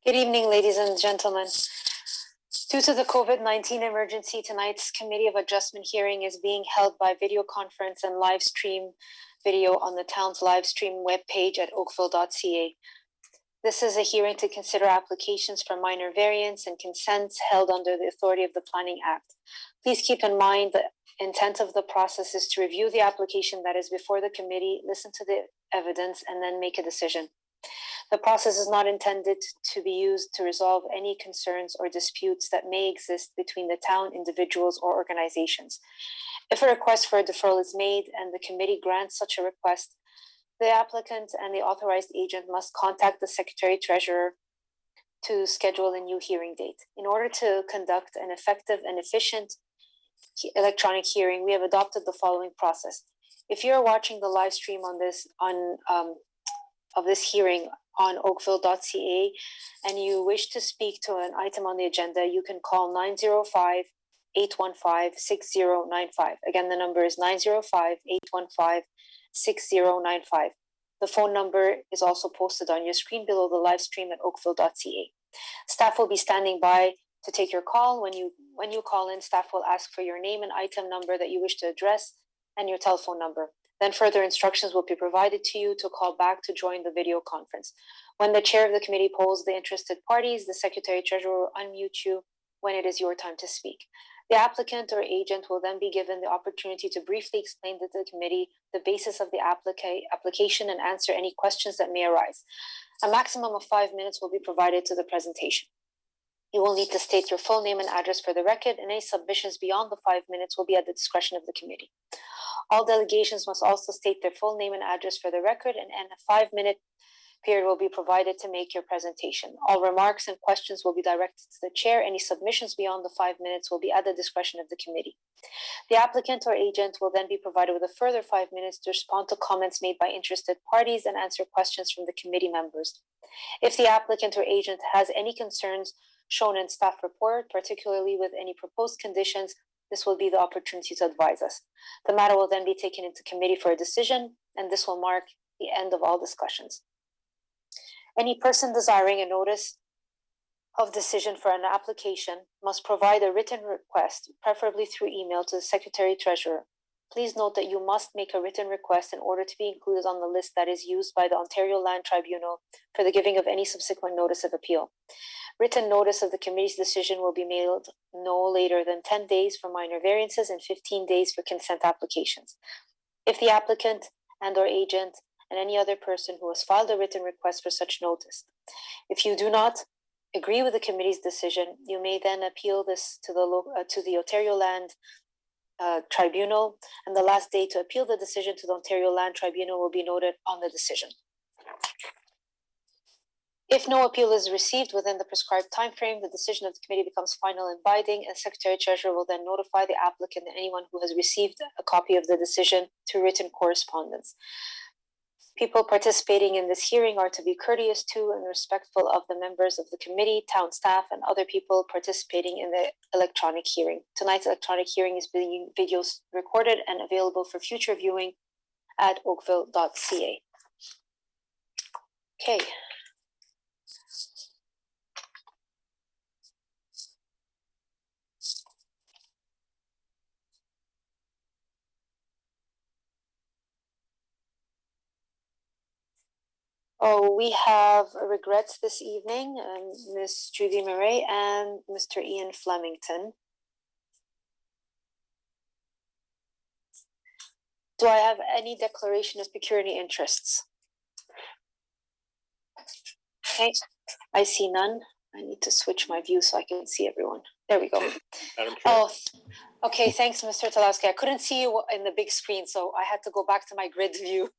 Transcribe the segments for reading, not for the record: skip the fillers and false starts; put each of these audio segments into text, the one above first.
Good evening, ladies and gentlemen. Due to the COVID-19 emergency, tonight's Committee of Adjustment hearing is being held by video conference and live stream video on the town's live stream webpage at oakville.ca. This is a hearing to consider applications for minor variance and consents held under the authority of the Planning Act. Please keep in mind the intent of the process is to review the application that is before the committee, listen to the evidence, and then make a decision. The process is not intended to be used to resolve any concerns or disputes that may exist between the town, individuals, or organizations. If a request for a deferral is made and the committee grants such a request, the applicant and the authorized agent must contact the Secretary-Treasurer to schedule a new hearing date. In order to conduct an effective and efficient electronic hearing, we have adopted the following process. If you're watching the live stream of this hearing on oakville.ca and you wish to speak to an item on the agenda, you can call 905-815-6095. Again, the number is 905-815-6095. The phone number is also posted on your screen below the live stream at oakville.ca. Staff will be standing by to take your call. When you call in, staff will ask for your name and item number that you wish to address and your telephone number. Then further instructions will be provided to you to call back to join the video conference. When the chair of the committee polls the interested parties, the Secretary-Treasurer will unmute you when it is your time to speak. The applicant or agent will then be given the opportunity to briefly explain to the committee the basis of the application and answer any questions that may arise. A maximum of 5 minutes will be provided to the presentation. You will need to state your full name and address for the record, and any submissions beyond the 5 minutes will be at the discretion of the committee. All delegations must also state their full name and address for the record, and a 5-minute period will be provided to make your presentation. All remarks and questions will be directed to the chair. Any submissions beyond the 5 minutes will be at the discretion of the committee. The applicant or agent will then be provided with a further 5 minutes to respond to comments made by interested parties and answer questions from the committee members. If the applicant or agent has any concerns shown in staff report, particularly with any proposed conditions, this will be the opportunity to advise us. The matter will then be taken into committee for a decision, and this will mark the end of all discussions. Any person desiring a notice of decision for an application must provide a written request, preferably through email, to the Secretary-Treasurer. Please note that you must make a written request in order to be included on the list that is used by the Ontario Land Tribunal for the giving of any subsequent notice of appeal. Written notice of the committee's decision will be mailed no later than 10 days for minor variances and 15 days for consent applications. If the applicant and or agent and any other person who has filed a written request for such notice, if you do not agree with the committee's decision, you may then appeal this to the Ontario Land Tribunal, and the last day to appeal the decision to the Ontario Land Tribunal will be noted on the decision. If no appeal is received within the prescribed time frame, the decision of the committee becomes final and binding, and the Secretary-Treasurer will then notify the applicant and anyone who has received a copy of the decision through written correspondence. People participating in this hearing are to be courteous to and respectful of the members of the committee, town staff, and other people participating in the electronic hearing. Tonight's electronic hearing is being video recorded and available for future viewing at oakville.ca. Okay. Oh, we have regrets this evening, Ms. Judy Murray and Mr. Ian Flemington. Do I have any declaration of pecuniary interests? Okay, I see none. I need to switch my view so I can see everyone. There we go. Oh, okay, thanks, Mr. Talaski. I couldn't see you in the big screen, so I had to go back to my grid view.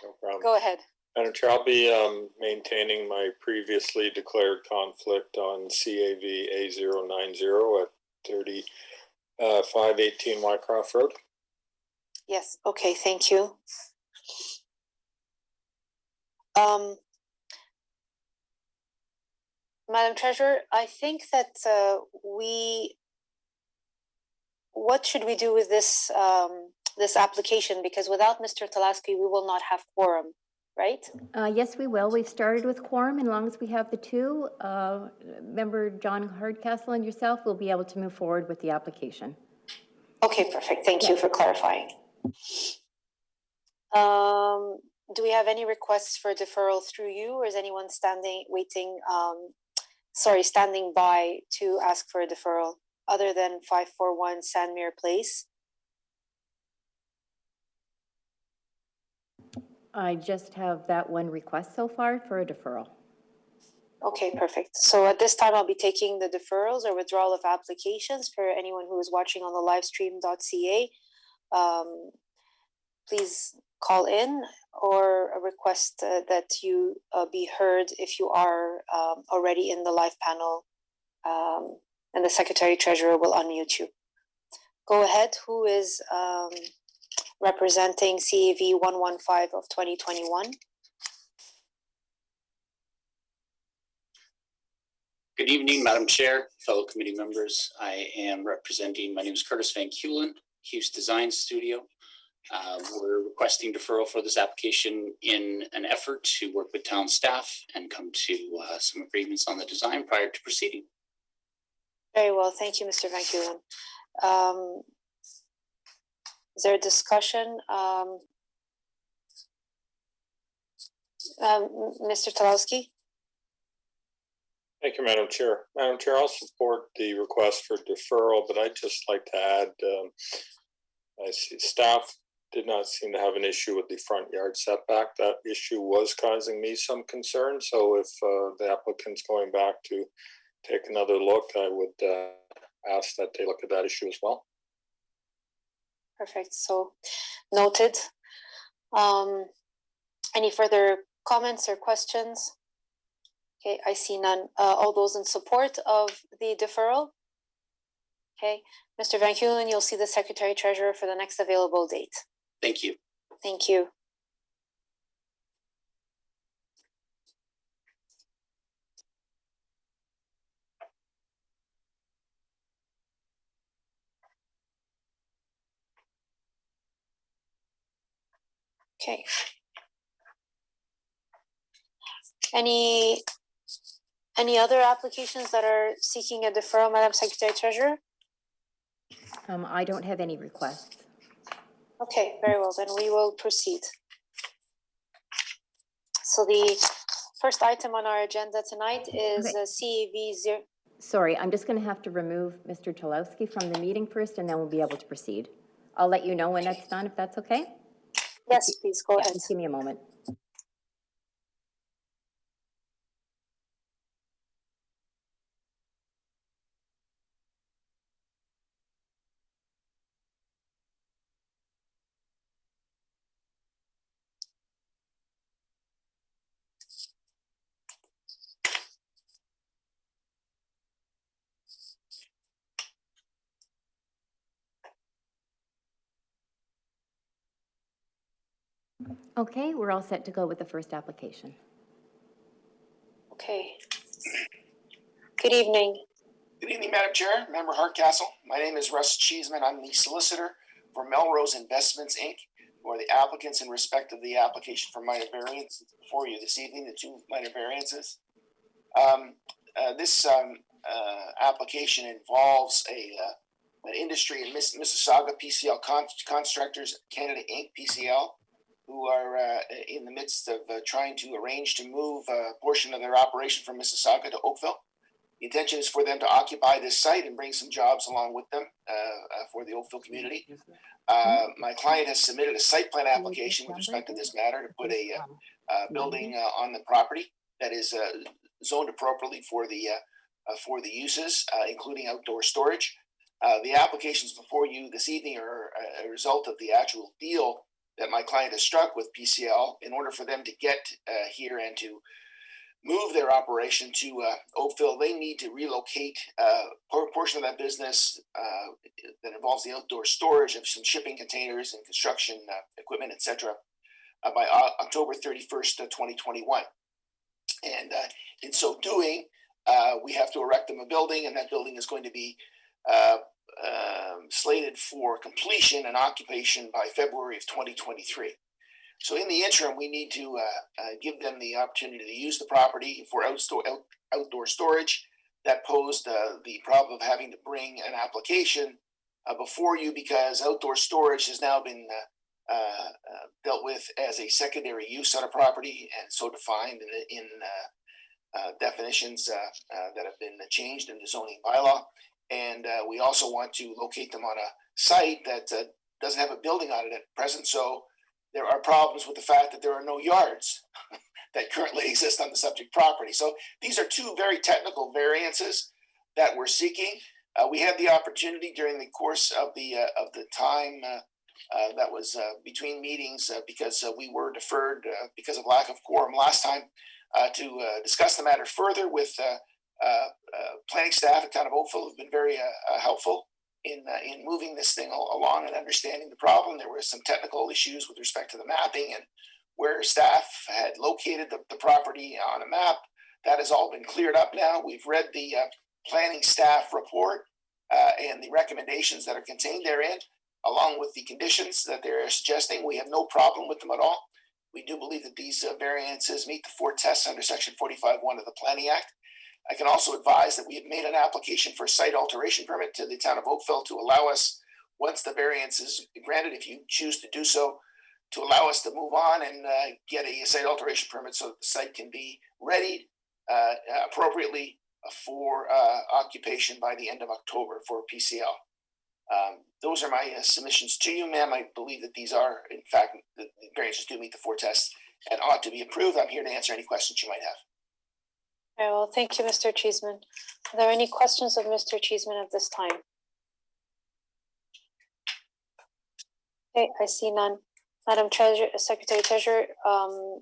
No problem. Go ahead. Madam Chair, I'll be maintaining my previously declared conflict on CAV A090 at 518 Wycroft Road. Yes, okay, thank you. Madam Treasurer, I think that what should we do with this this application? Because without Mr. Talaski, we will not have quorum. right? Yes, we will. We've started with quorum, and as long as we have the two, Member John Hardcastle and yourself will be able to move forward with the application. Okay, perfect. Thank you for clarifying. Do we have any requests for deferral through you, or is anyone standing by to ask for a deferral other than 541 Sandmere Place? I just have that one request so far for a deferral. Okay, perfect. So at this time, I'll be taking the deferrals or withdrawal of applications for anyone who is watching on the livestream.ca. Please call in or request that you be heard if you are already in the live panel, and the Secretary Treasurer will unmute you. Go ahead. Who is representing CAV 115 of 2021? Good evening, Madam Chair, fellow committee members. I am representing, my name is Curtis Van Keulen, Hughes Design Studio. We're requesting deferral for this application in an effort to work with town staff and come to some agreements on the design prior to proceeding. Very well, thank you, Mr. Van Keulen. Is there a discussion? Mr. Talowski? Thank you, Madam Chair. Madam Chair, I'll support the request for deferral, but I'd just like to add, I see staff did not seem to have an issue with the front yard setback. That issue was causing me some concern. So if the applicant's going back to take another look, I would ask that they look at that issue as well. Perfect, so noted. Any further comments or questions? Okay, I see none. All those in support of the deferral? Okay, Mr. Van Keulen, you'll see the Secretary Treasurer for the next available date. Thank you. Thank you. Okay. Any other applications that are seeking a deferral, Madam Secretary Treasurer? I don't have any requests. Okay, very well, then we will proceed. So the first item on our agenda tonight is CAV 0. Sorry, I'm just going to have to remove Mr. Talowski from the meeting first, and then we'll be able to proceed. I'll let you know when that's done, if that's okay? Yes, please, go ahead. Just give me a moment. Okay, we're all set to go with the first application. Okay. Good evening. Good evening, Madam Chair, Member Hardcastle. My name is Russ Cheeseman. I'm the solicitor for Melrose Investments, Inc., who are the applicants in respect of the application for minor variance before you this evening, the two minor variances. This application involves an industry in Mississauga, PCL Constructors Canada, Inc., PCL, who are in the midst of trying to arrange to move a portion of their operation from Mississauga to Oakville. The intention is for them to occupy this site and bring some jobs along with them for the Oakville community. My client has submitted a site plan application with respect to this matter to put a building on the property that is zoned appropriately for the uses, including outdoor storage. The applications before you this evening are a result of the actual deal that my client has struck with PCL in order for them to get here and to move their operation to Oakville. They need to relocate a portion of that business that involves the outdoor storage of some shipping containers and construction equipment, etc., by October 31st, 2021. And in so doing, we have to erect them a building, and that building is going to be slated for completion and occupation by February of 2023. So in the interim, we need to give them the opportunity to use the property for outdoor storage. That posed the problem of having to bring an application before you, because outdoor storage has now been dealt with as a secondary use on a property, and so defined in definitions that have been changed in the zoning bylaw. And we also want to locate them on a site that doesn't have a building on it at present. So there are problems with the fact that there are no yards that currently exist on the subject property. So these are two very technical variances that we're seeking. We had the opportunity during the course of the time that was between meetings, because we were deferred because of lack of quorum last time, to discuss the matter further with planning staff at Town of Oakville. Have been very helpful in moving this thing along and understanding the problem. There were some technical issues with respect to the mapping and where staff had located the property on a map. That has all been cleared up now. We've read the planning staff report and the recommendations that are contained therein, along with the conditions that they're suggesting. We have no problem with them at all. We do believe that these variances meet the 4 tests under Section 45(1) of the Planning Act. I can also advise that we have made an application for a site alteration permit to the Town of Oakville to allow us, once the variance is granted, if you choose to do so, to allow us to move on and get a site alteration permit so that the site can be readied appropriately for occupation by the end of October for PCL. Those are my submissions to you, ma'am. I believe that these are, in fact, the variances do meet the 4 tests and ought to be approved. I'm here to answer any questions you might have. Very well, thank you, Mr. Cheeseman. Are there any questions of Mr. Cheeseman at this time? Okay, I see none. Madam Secretary Treasurer,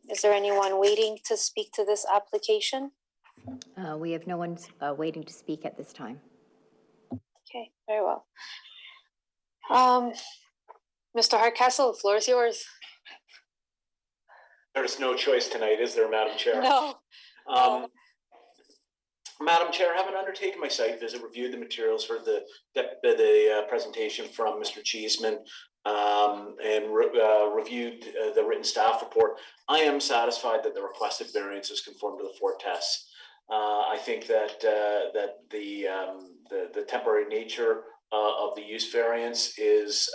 is there anyone waiting to speak to this application? We have no one waiting to speak at this time. Okay, very well. Mr. Hardcastle, the floor is yours. There's no choice tonight, is there, Madam Chair? No. Madam Chair, having undertaken my site visit, reviewed the materials for the presentation from Mr. Cheeseman, and reviewed the written staff report, I am satisfied that the requested variances conform to the 4 tests. I think that the temporary nature of the use variance is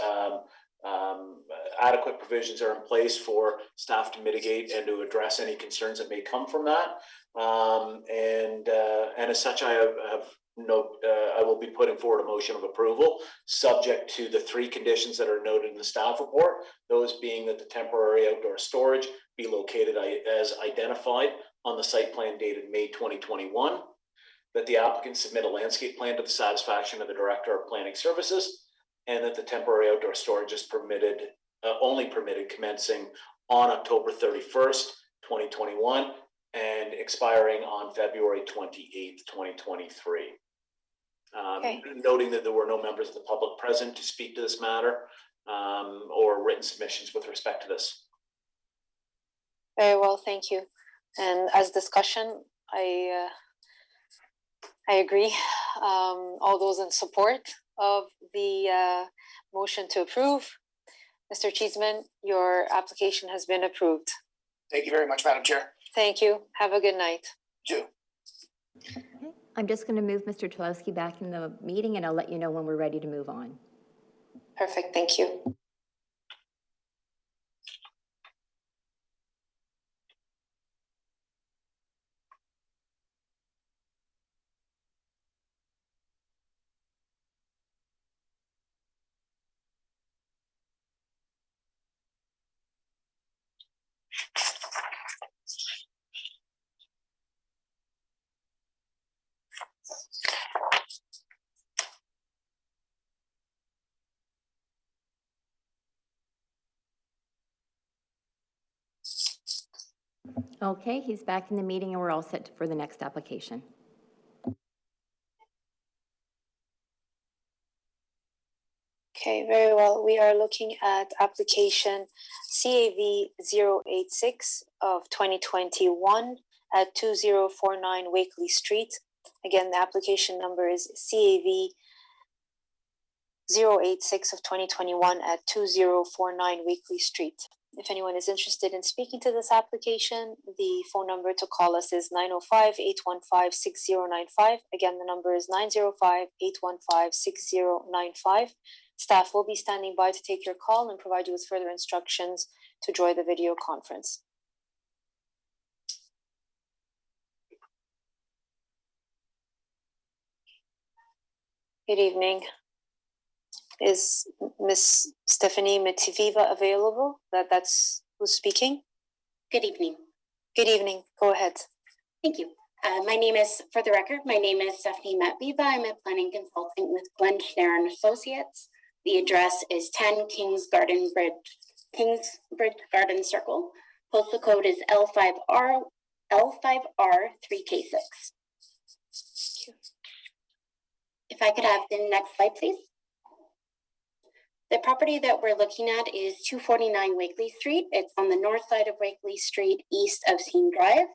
adequate provisions are in place for staff to mitigate and to address any concerns that may come from that. And as such, I will be putting forward a motion of approval subject to the 3 conditions that are noted in the staff report. Those being that the temporary outdoor storage be located as identified on the site plan dated May 2021, that the applicant submit a landscape plan to the satisfaction of the Director of Planning Services, and that the temporary outdoor storage is only permitted commencing on October 31st, 2021, and expiring on February 28th, 2023. Okay. Noting that there were no members of the public present to speak to this matter or written submissions with respect to this. Very well, thank you. And as discussion, I agree. All those in support of the motion to approve. Mr. Cheeseman, your application has been approved. Thank you very much, Madam Chair. Thank you. Have a good night. You too. Okay. I'm just going to move Mr. Tulowski back in the meeting, and I'll let you know when we're ready to move on. Perfect, thank you. Okay, he's back in the meeting, and we're all set for the next application. Okay, very well. We are looking at application CAV 086 of 2021 at 2049 Wakeley Street. Again, the application number is CAV 086 of 2021 at 2049 Wakeley Street. If anyone is interested in speaking to this application, the phone number to call us is 905-815-6095. Again, the number is 905-815-6095. Staff will be standing by to take your call and provide you with further instructions to join the video conference. Good evening. Is Miss Stephanie Mitiviva available? That's who's speaking? Good evening. Good evening. Go ahead. Thank you. My name is, for the record, my name is Stephanie Matviva. I'm a planning consultant with Glenn Schneider and Associates. The address is 10 Kingsbridge Garden Circle. Postal code is L5R3K6. If I could have the next slide, please. The property that we're looking at is 249 Wakeley Street. It's on the north side of Wakeley Street, east of Scene Drive.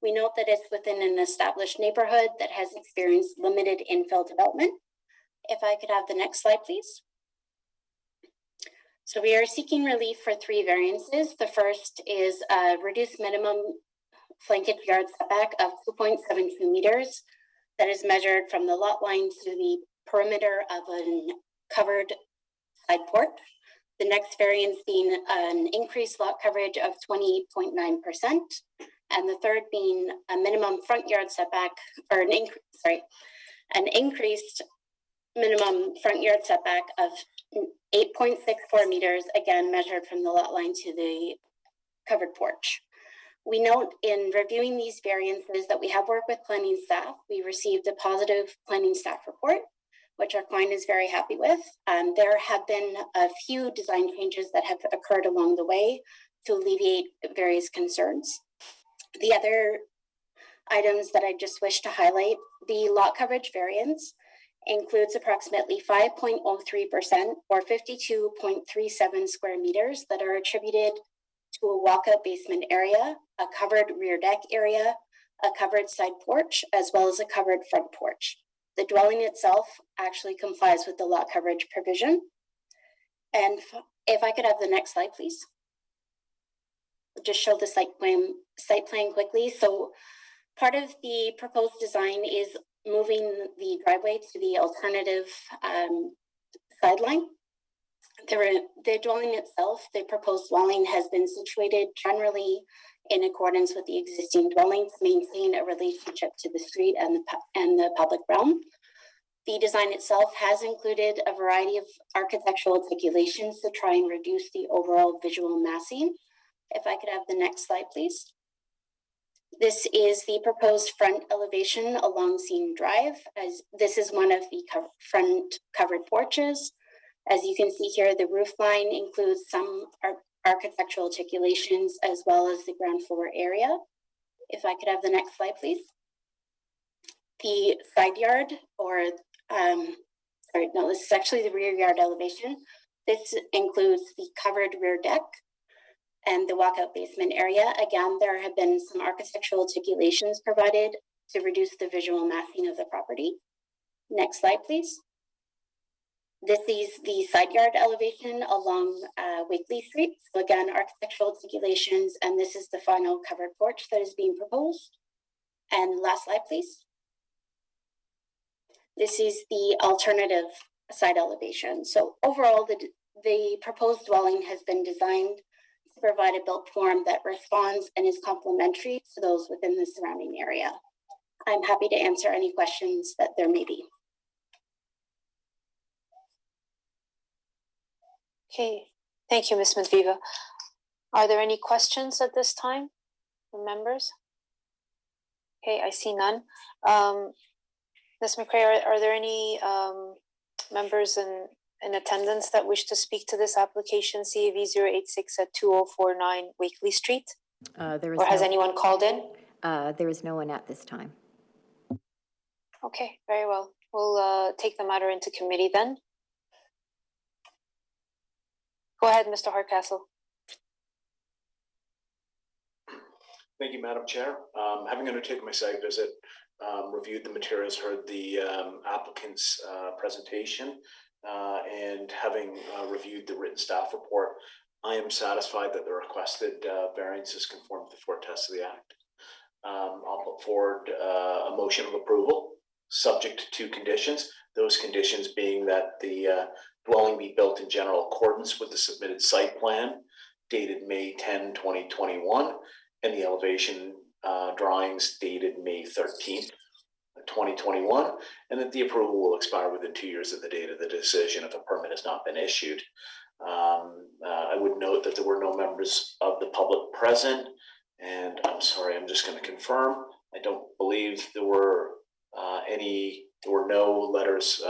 We note that it's within an established neighborhood that has experienced limited infill development. If I could have the next slide, please. So we are seeking relief for 3 variances. The first is a reduced minimum flankage yard setback of 2.72 meters that is measured from the lot line to the perimeter of a covered side porch. The next variance being an increased lot coverage of 28.9%, and the third being a minimum front yard setback, or an increased minimum front yard setback of 8.64 meters, again measured from the lot line to the covered porch. We note in reviewing these variances that we have worked with planning staff. We received a positive planning staff report, which our client is very happy with. There have been a few design changes that have occurred along the way to alleviate various concerns. The other items that I just wish to highlight, the lot coverage variance includes approximately 5.03% or 52.37 square meters that are attributed to a walkout basement area, a covered rear deck area, a covered side porch, as well as a covered front porch. The dwelling itself actually complies with the lot coverage provision. And if I could have the next slide, please. I'll just show the site plan quickly. So part of the proposed design is moving the driveway to the alternative sideline. The dwelling itself, the proposed dwelling, has been situated generally in accordance with the existing dwelling to maintain a relationship to the street and the public realm. The design itself has included a variety of architectural articulations to try and reduce the overall visual massing. If I could have the next slide, please. This is the proposed front elevation along Scene Drive, as this is one of the front covered porches. As you can see here, the roof line includes some architectural articulations as well as the ground floor area. If I could have the next slide, please. The side yard, or this is actually the rear yard elevation. This includes the covered rear deck and the walkout basement area. Again, there have been some architectural articulations provided to reduce the visual massing of the property. Next slide, please. This is the side yard elevation along Wakeley Street. So again, architectural articulations, and this is the final covered porch that is being proposed. And last slide, please. This is the alternative side elevation. So overall, the proposed dwelling has been designed to provide a built form that responds and is complementary to those within the surrounding area. I'm happy to answer any questions that there may be. Okay, thank you, Ms. Matviva. Are there any questions at this time from members? Okay, I see none. Ms. McCray, are there any members in attendance that wish to speak to this application, CAV 086 at 2049 Wakeley Street? Or has anyone called in? There is no one at this time. Okay, very well. We'll take the matter into committee then. Go ahead, Mr. Hardcastle. Thank you, Madam Chair. Having undertaken my site visit, reviewed the materials, heard the applicant's presentation, and having reviewed the written staff report, I am satisfied that the requested variances conform to the four tests of the Act. I'll put forward a motion of approval, subject to two conditions. Those conditions being that the dwelling be built in general accordance with the submitted site plan dated May 10, 2021, and the elevation drawings dated May 13th, 2021, and that the approval will expire within 2 years of the date of the decision if a permit has not been issued. I would note that there were no members of the public present, and I'm sorry, I'm just going to confirm. I don't believe there were no letters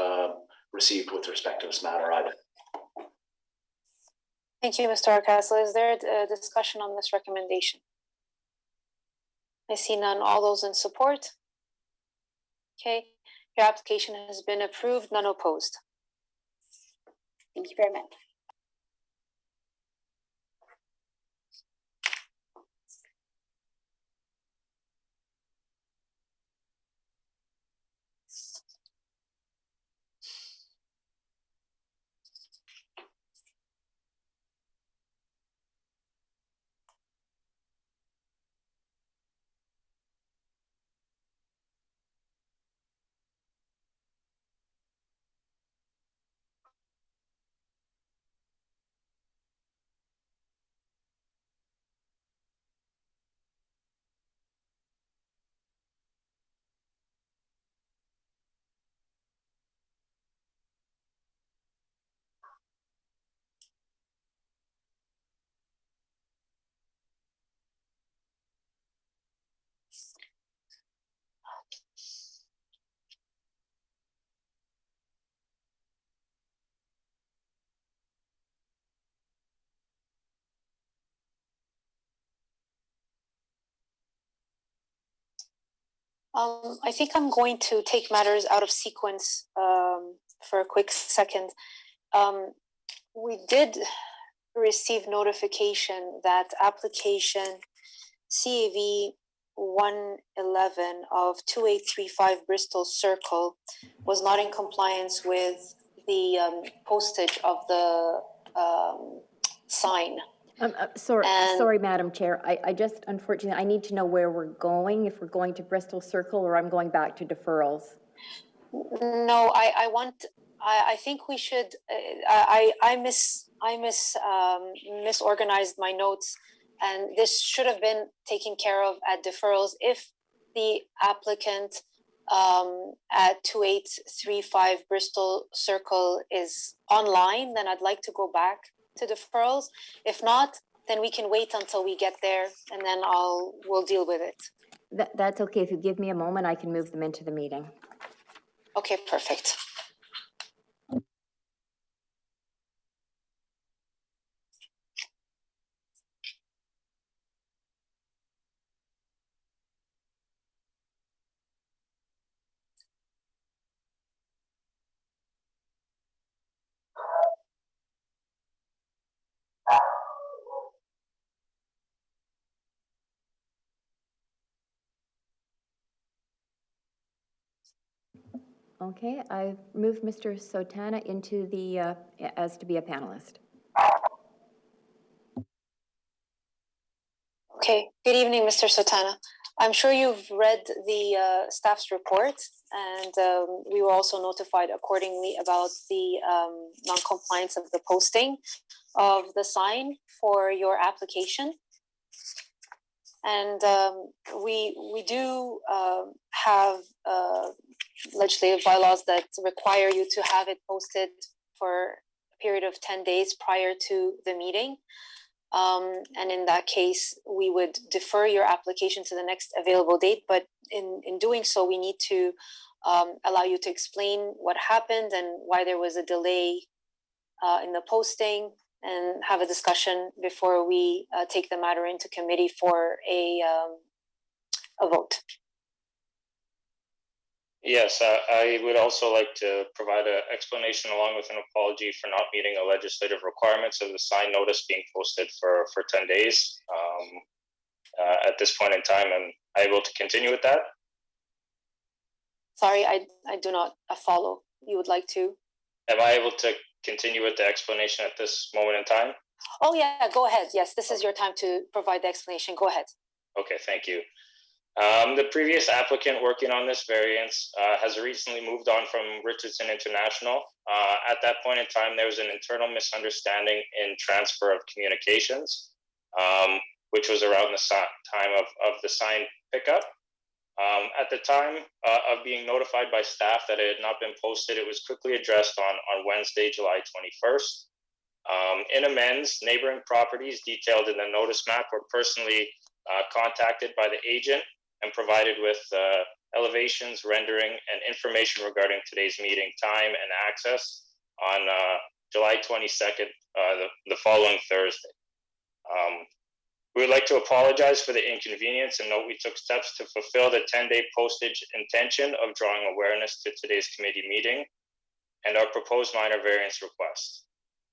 received with respect to this matter either. Thank you, Mr. Hardcastle. Is there a discussion on this recommendation? I see none. All those in support? Okay, your application has been approved, none opposed. Thank you very much. I think I'm going to take matters out of sequence for a quick second. We did receive notification that application CAV 111 of 2835 Bristol Circle was not in compliance with the postage of the sign. Sorry, Madam Chair. I just, unfortunately, I need to know where we're going, if we're going to Bristol Circle or I'm going back to deferrals. No, I think we should, I misorganized my notes, and this should have been taken care of at deferrals. If the applicant at 2835 Bristol Circle is online, then I'd like to go back to deferrals. If not, then we can wait until we get there, and then we'll deal with it. That's okay. If you give me a moment, I can move them into the meeting. Okay, perfect. Okay, I've moved Mr. Sotana into the, as to be a panelist. Okay, good evening, Mr. Sotana. I'm sure you've read the staff's report, and we were also notified accordingly about the non-compliance of the posting of the sign for your application. And we do have legislative bylaws that require you to have it posted for a period of 10 days prior to the meeting. And in that case, we would defer your application to the next available date. But in doing so, we need to allow you to explain what happened and why there was a delay in the posting, and have a discussion before we take the matter into committee for a vote. Yes, I would also like to provide an explanation along with an apology for not meeting the legislative requirements of the sign notice being posted for 10 days. At this point in time, am I able to continue with that? Sorry, I do not follow. You would like to? Am I able to continue with the explanation at this moment in time? Oh yeah, go ahead. Yes, this is your time to provide the explanation. Go ahead. Okay, thank you. The previous applicant working on this variance has recently moved on from Richardson International. At that point in time, there was an internal misunderstanding in transfer of communications, which was around the time of the sign pickup. At the time of being notified by staff that it had not been posted, it was quickly addressed on Wednesday, July 21st. In amends, neighboring properties detailed in the notice map were personally contacted by the agent and provided with elevations, rendering, and information regarding today's meeting time and access on July 22nd, the following Thursday. We would like to apologize for the inconvenience and note we took steps to fulfill the 10-day postage intention of drawing awareness to today's committee meeting and our proposed minor variance request.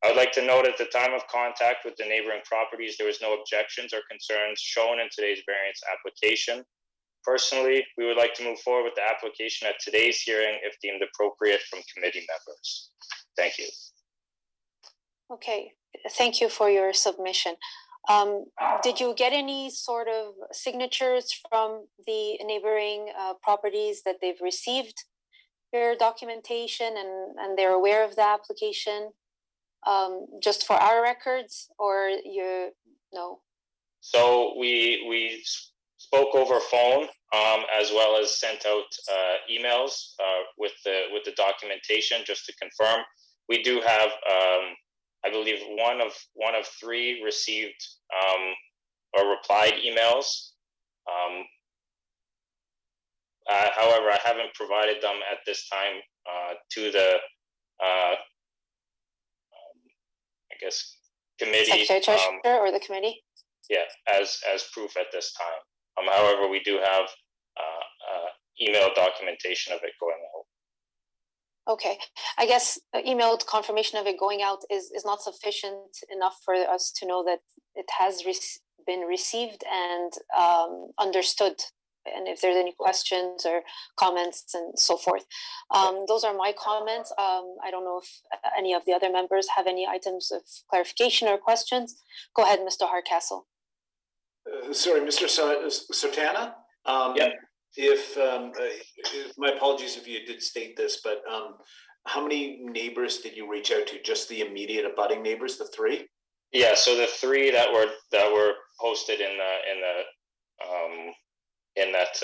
I would like to note at the time of contact with the neighboring properties, there was no objections or concerns shown in today's variance application. Personally, we would like to move forward with the application at today's hearing if deemed appropriate from committee members. Thank you. Okay, thank you for your submission. Did you get any sort of signatures from the neighboring properties that they've received your documentation and they're aware of the application? Just for our records, or you no? So we spoke over phone, as well as sent out emails with the documentation just to confirm. We do have, I believe, one of three received or replied emails. However, I haven't provided them at this time to the I guess committee, Secretary Treasurer or the committee? Yeah, as proof at this time. However, we do have email documentation of it going out. Okay, I guess emailed confirmation of it going out is not sufficient enough for us to know that it has been received and understood. And if there's any questions or comments and so forth. Those are my comments. I don't know if any of the other members have any items of clarification or questions. Go ahead, Mr. Hardcastle. Sorry, Mr. Sotana? Yep. If my apologies if you did state this, but how many neighbors did you reach out to? Just the immediate abutting neighbors, the three? Yeah, so the three that were posted in that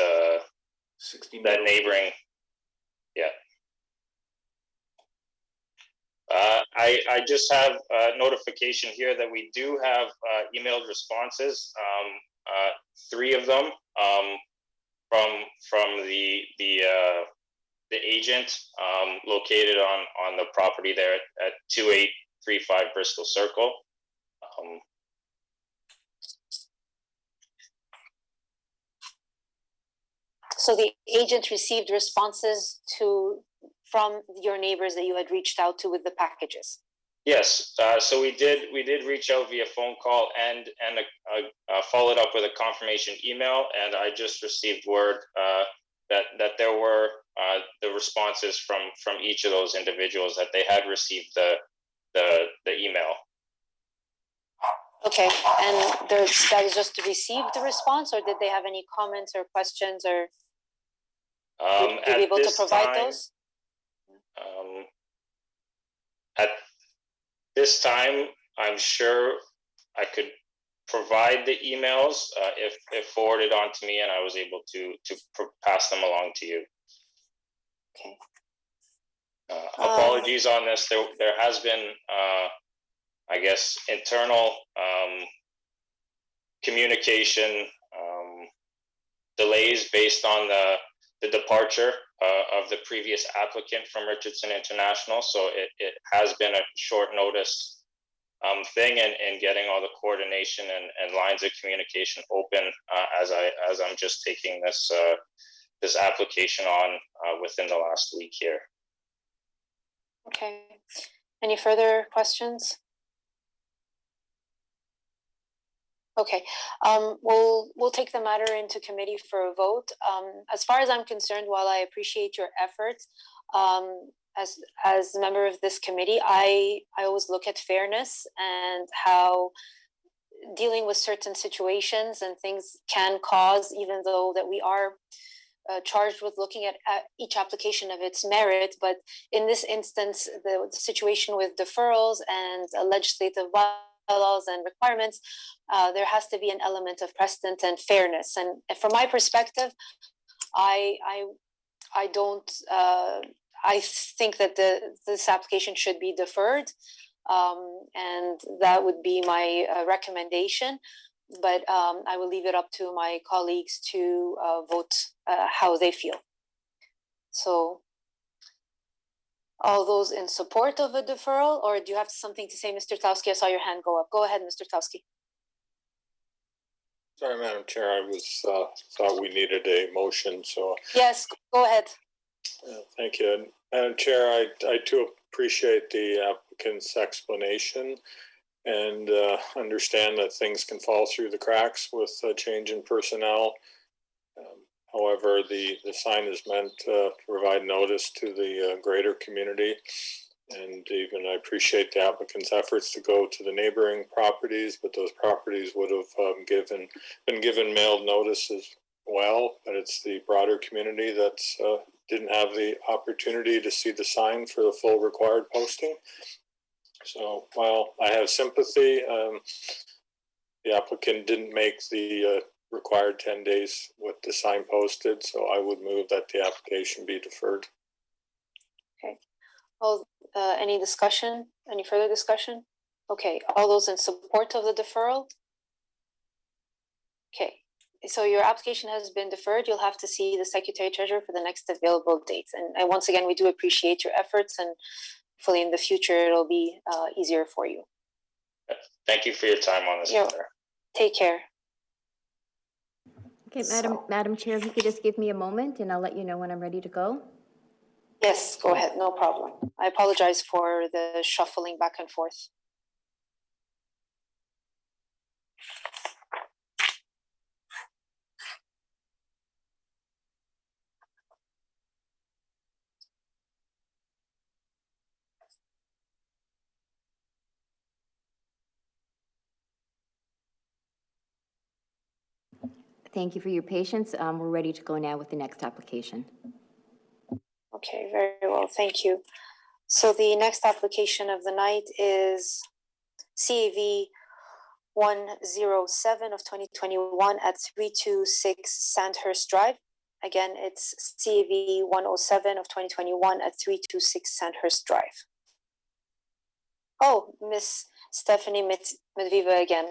60 that neighboring, yeah. I just have notification here that we do have emailed responses. Three of them from the agent located on the property there at 2835 Bristol Circle. So the agent received responses from your neighbors that you had reached out to with the packages. Yes, so we did reach out via phone call and followed up with a confirmation email, and I just received word that there were the responses from each of those individuals that they had received the email. Okay, and that was just to receive the response, or did they have any comments or questions, or would you be able to provide those? At this time, I'm sure I could provide the emails if forwarded on to me, and I was able to pass them along to you. Okay. Apologies on this. There has been, I guess, internal communication delays based on the departure of the previous applicant from Richardson International. So it has been a short notice thing, and getting all the coordination and lines of communication open as I'm just taking this application on within the last week here. Okay. Any further questions? Okay, we'll take the matter into committee for a vote. As far as I'm concerned, while I appreciate your efforts, as a member of this committee, I always look at fairness and how dealing with certain situations and things can cause, even though that we are charged with looking at each application of its merit. But in this instance, the situation with deferrals and legislative bylaws and requirements, there has to be an element of precedent and fairness. And from my perspective, I don't. I think that this application should be deferred, and that would be my recommendation. But I will leave it up to my colleagues to vote how they feel. So, all those in support of a deferral, or do you have something to say, Mr. Tlowski? I saw your hand go up. Go ahead, Mr. Tlowski. Sorry, Madam Chair, I was thought we needed a motion, so. Yes, go ahead. Thank you. Madam Chair, I too appreciate the applicant's explanation and understand that things can fall through the cracks with a change in personnel. However, the sign is meant to provide notice to the greater community. And even I appreciate the applicant's efforts to go to the neighboring properties, but those properties would have been given mailed notice as well. But it's the broader community that's didn't have the opportunity to see the sign for the full required posting. So while I have sympathy, the applicant didn't make the required 10 days with the sign posted. So I would move that the application be deferred. Okay. Well, any discussion? Any further discussion? Okay. All those in support of the deferral? Okay. So your application has been deferred. You'll have to see the Secretary Treasurer for the next available dates. And once again, we do appreciate your efforts, and hopefully in the future it'll be easier for you. Thank you for your time on this matter. Take care. Okay, Madam Chair, if you could just give me a moment and I'll let you know when I'm ready to go. Yes, go ahead. No problem. I apologize for the shuffling back and forth. Thank you for your patience. We're ready to go now with the next application. Okay, very well. Thank you. So the next application of the night is CAV 107 of 2021 at 326 Sandhurst Drive. Again, it's CAV 107 of 2021 at 326 Sandhurst Drive. Oh, Miss Stephanie Medviva again.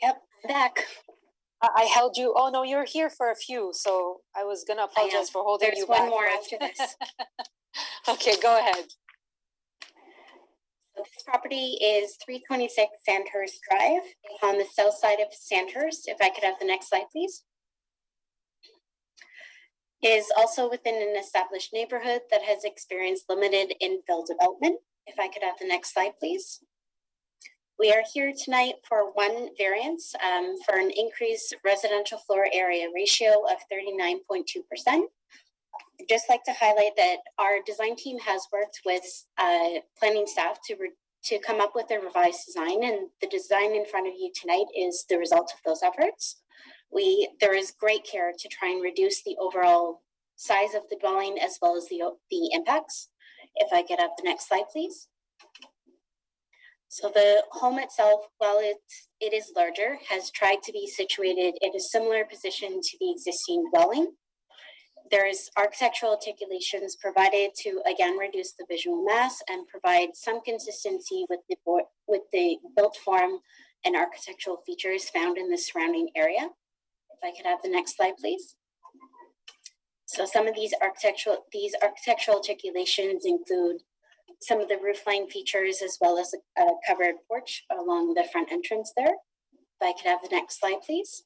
Yep, back. I held you. Oh no, you're here for a few, so I was gonna apologize for holding you back. There's one more after this. Okay, go ahead. So this property is 326 Sandhurst Drive. It's on the south side of Sandhurst. If I could have the next slide, please. It is also within an established neighborhood that has experienced limited infill development. If I could have the next slide, please. We are here tonight for one variance for an increased residential floor area ratio of 39.2%. I'd just like to highlight that our design team has worked with planning staff to come up with a revised design, and the design in front of you tonight is the result of those efforts. There is great care to try and reduce the overall size of the dwelling as well as the impacts. If I could have the next slide, please. So the home itself, while it is larger, has tried to be situated in a similar position to the existing dwelling. There's architectural articulations provided to again reduce the visual mass and provide some consistency with the built form and architectural features found in the surrounding area. If I could have the next slide, please. So some of these architectural articulations include some of the roofline features as well as a covered porch along the front entrance there. If I could have the next slide, please.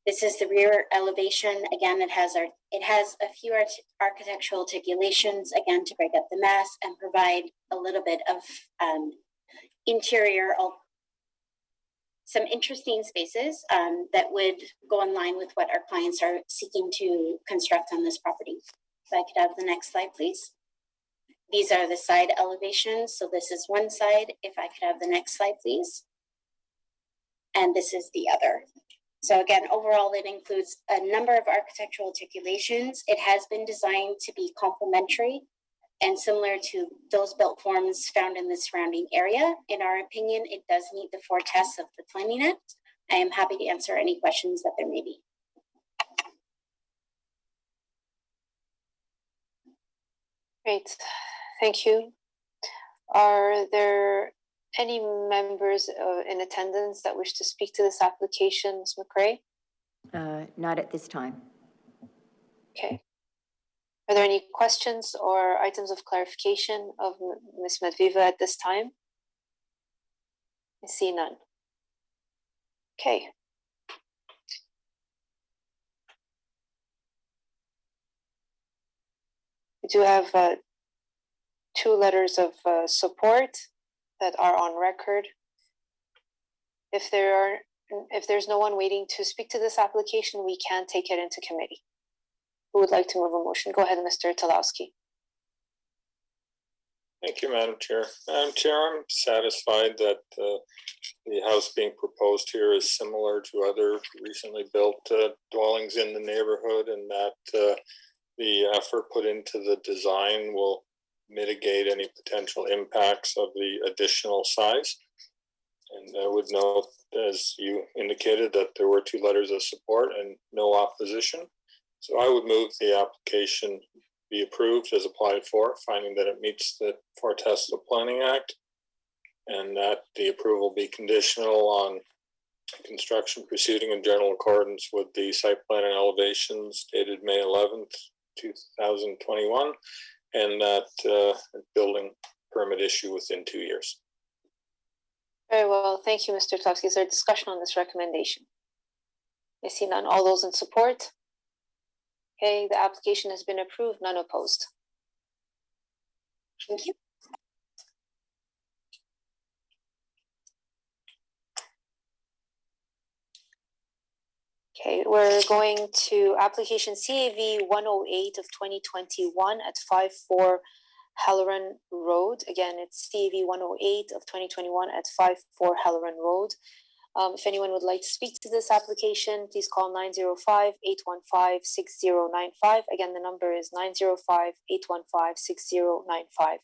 This is the rear elevation. Again, it has a few architectural articulations, again, to break up the mass and provide a little bit of interior, some interesting spaces that would go in line with what our clients are seeking to construct on this property. If I could have the next slide, please. These are the side elevations. So this is one side. If I could have the next slide, please. And this is the other. So again, overall, it includes a number of architectural articulations. It has been designed to be complementary and similar to those built forms found in the surrounding area. In our opinion, it does meet the 4 tests of the Planning Act. I am happy to answer any questions that there may be. Great, thank you. Are there any members in attendance that wish to speak to this application, Ms. McRae? Not at this time. Okay. Are there any questions or items of clarification of Ms. Medviva at this time? I see none. Okay. We do have 2 letters of support that are on record. If there's no one waiting to speak to this application, we can take it into committee. Who would like to move a motion? Go ahead, Mr. Talowski. Thank you, Madam Chair. Madam Chair, I'm satisfied that the house being proposed here is similar to other recently built dwellings in the neighborhood, and that the effort put into the design will mitigate any potential impacts of the additional size. And I would note, as you indicated, that there were 2 letters of support and no opposition. So I would move the application be approved as applied for, finding that it meets the 4 tests of the Planning Act, and that the approval be conditional on construction proceeding in general accordance with the site plan and elevations dated May 11th, 2021, and that building permit issue within 2 years. Very well, thank you, Mr. Talowski. Is there discussion on this recommendation? I see none. All those in support? Okay, the application has been approved, none opposed. Thank you. Okay, we're going to application CAV 108 of 2021 at 54 Halloran Road. Again, it's CAV 108 of 2021 at 54 Halloran Road. If anyone would like to speak to this application, please call 905-815-6095. Again, the number is 905-815-6095.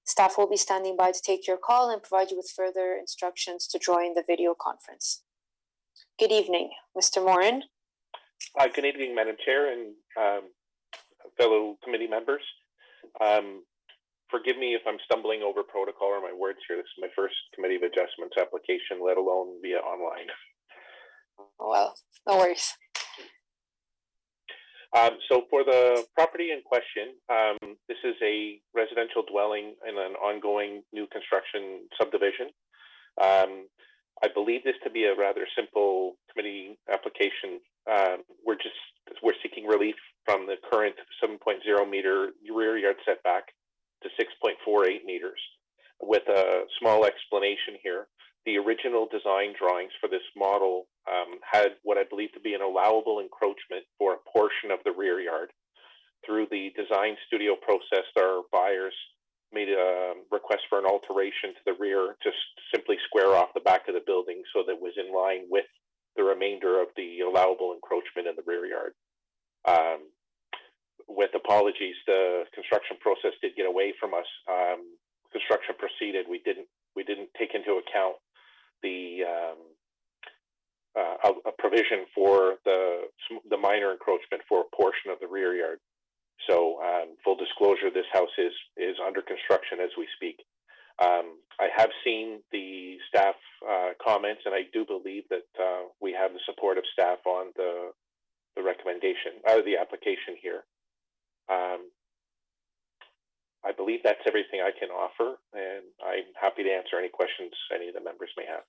Staff will be standing by to take your call and provide you with further instructions to join the video conference. Good evening, Mr. Morin. Good evening, Madam Chair and fellow committee members. Forgive me if I'm stumbling over protocol or my words here. This is my first Committee of Adjustments application, let alone via online. Well, no worries. So for the property in question, this is a residential dwelling in an ongoing new construction subdivision. I believe this to be a rather simple committee application. We're seeking relief from the current 7.0 meter rear yard setback to 6.48 meters. With a small explanation here, the original design drawings for this model had what I believe to be an allowable encroachment for a portion of the rear yard. Through the design studio process, our buyers made a request for an alteration to the rear to simply square off the back of the building so that it was in line with the remainder of the allowable encroachment in the rear yard. With apologies, the construction process did get away from us. Construction proceeded. We didn't take into account the a provision for the minor encroachment for a portion of the rear yard. So full disclosure, this house is under construction as we speak. I have seen the staff comments, and I do believe that we have the support of staff on the recommendation, the application here. I believe that's everything I can offer, and I'm happy to answer any questions any of the members may have.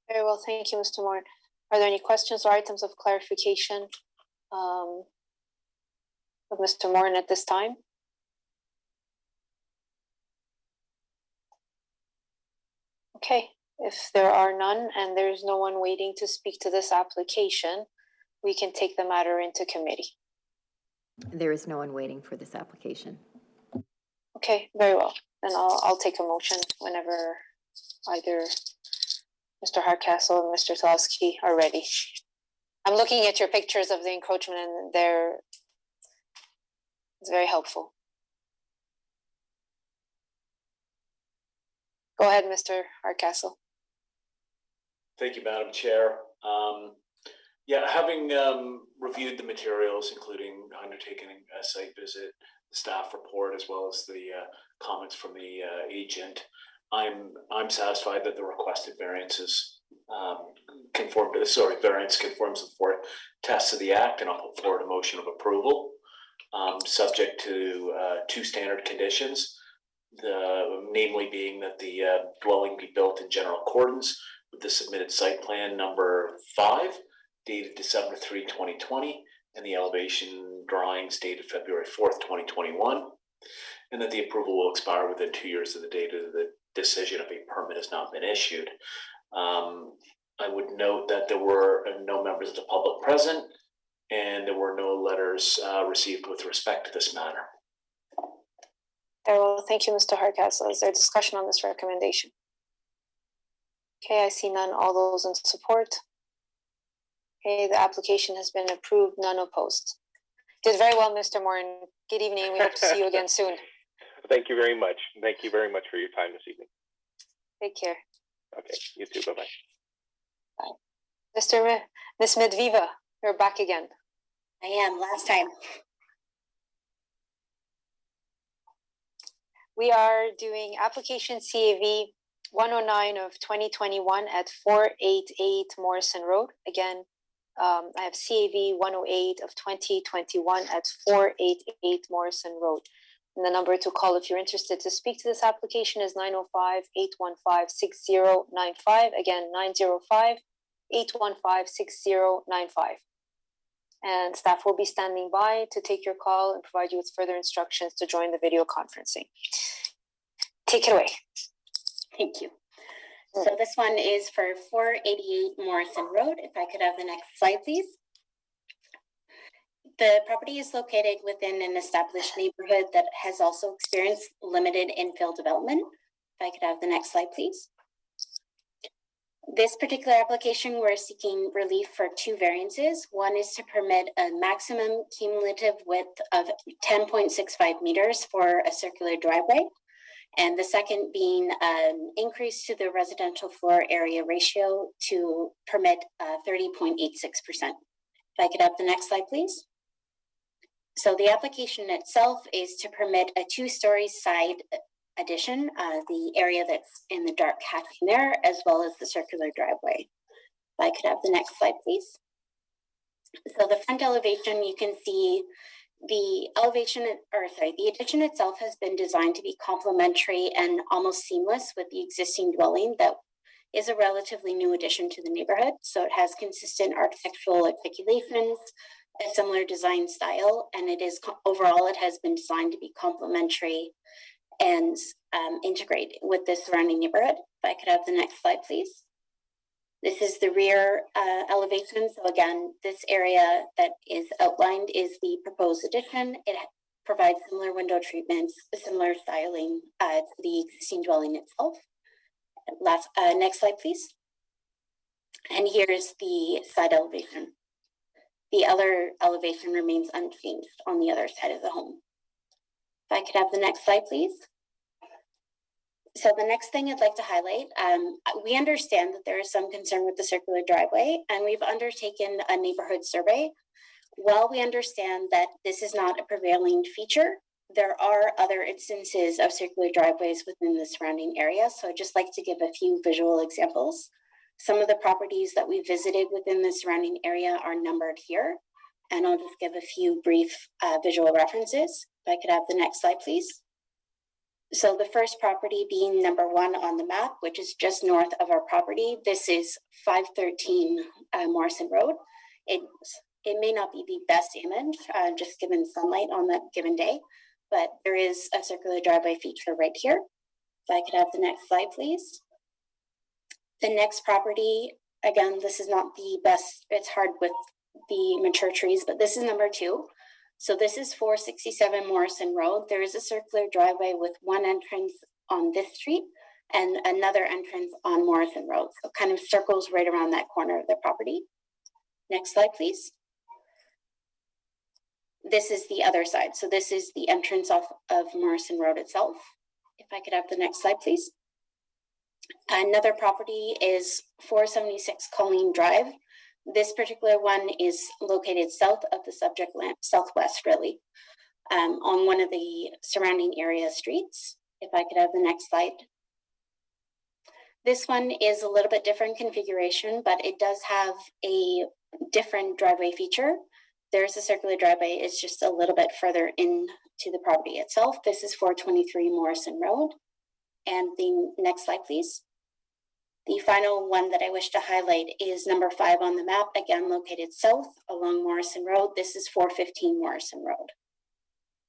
Very well, thank you, Mr. Moore. Are there any questions or items of clarification of Mr. Moore at this time? Okay, if there are none and there's no one waiting to speak to this application, we can take the matter into committee. There is no one waiting for this application. Okay, very well. Then I'll take a motion whenever either Mr. Hardcastle and Mr. Tulowski are ready. I'm looking at your pictures of the encroachment and it's very helpful. Go ahead, Mr. Hardcastle. Thank you, Madam Chair. Having reviewed the materials, including undertaking a site visit, the staff report, as well as the comments from the agent, I'm satisfied that the requested variances variance conforms to the four tests of the Act, and I'll put forward a motion of approval, subject to two standard conditions. Namely being that the dwelling be built in general accordance with the submitted site plan number 5, dated December 3, 2020, and the elevation drawings dated February 4th, 2021, and that the approval will expire within 2 years of the date of the decision if a permit has not been issued. I would note that there were no members of the public present, and there were no letters received with respect to this matter. Very well, thank you, Mr. Hardcastle. Is there discussion on this recommendation? Okay, I see none. All those in support? Okay, the application has been approved, none opposed. Did very well, Mr. Morin. Good evening. We hope to see you again soon. Thank you very much. Thank you very much for your time this evening. Take care. Okay, you too. Bye-bye. Bye. Ms. Medviva, you're back again. I am, last time. We are doing application CAV 109 of 2021 at 488 Morrison Road. Again, I have CAV 108 of 2021 at 488 Morrison Road. And the number to call if you're interested to speak to this application is 905-815-6095. Again, 905-815-6095. And staff will be standing by to take your call and provide you with further instructions to join the video conferencing. Take it away. Thank you. So this one is for 488 Morrison Road. If I could have the next slide, please. The property is located within an established neighborhood that has also experienced limited infill development. If I could have the next slide, please. This particular application, we're seeking relief for two variances. One is to permit a maximum cumulative width of 10.65 meters for a circular driveway. And the second being an increase to the residential floor area ratio to permit 30.86%. If I could have the next slide, please. So the application itself is to permit a 2-story side addition, the area that's in the dark hatching there, as well as the circular driveway. If I could have the next slide, please. So the front elevation, you can see the addition itself has been designed to be complementary and almost seamless with the existing dwelling that is a relatively new addition to the neighborhood. So it has consistent architectural articulations, a similar design style, and overall it has been designed to be complementary and integrate with the surrounding neighborhood. If I could have the next slide, please. This is the rear elevation. So again, this area that is outlined is the proposed addition. It provides similar window treatments, similar styling to the existing dwelling itself. Next slide, please. And here's the side elevation. The other elevation remains unchanged on the other side of the home. If I could have the next slide, please. So the next thing I'd like to highlight, we understand that there is some concern with the circular driveway, and we've undertaken a neighborhood survey. While we understand that this is not a prevailing feature, there are other instances of circular driveways within the surrounding area. So I'd just like to give a few visual examples. Some of the properties that we visited within the surrounding area are numbered here, and I'll just give a few brief visual references. If I could have the next slide, please. So the first property being number 1 on the map, which is just north of our property. This is 513 Morrison Road. It may not be the best image, just given sunlight on that given day, but there is a circular driveway feature right here. If I could have the next slide, please. The next property, again, this is not the best, it's hard with the mature trees, but this is number 2. So this is 467 Morrison Road. There is a circular driveway with one entrance on this street and another entrance on Morrison Road. So kind of circles right around that corner of the property. Next slide, please. This is the other side. So this is the entrance off of Morrison Road itself. If I could have the next slide, please. Another property is 476 Colleen Drive. This particular one is located south of the subject land, southwest really, on one of the surrounding area streets. If I could have the next slide. This one is a little bit different configuration, but it does have a different driveway feature. There's a circular driveway. It's just a little bit further into the property itself. This is 423 Morrison Road. And the next slide, please. The final one that I wish to highlight is number 5 on the map, again located south along Morrison Road. This is 415 Morrison Road.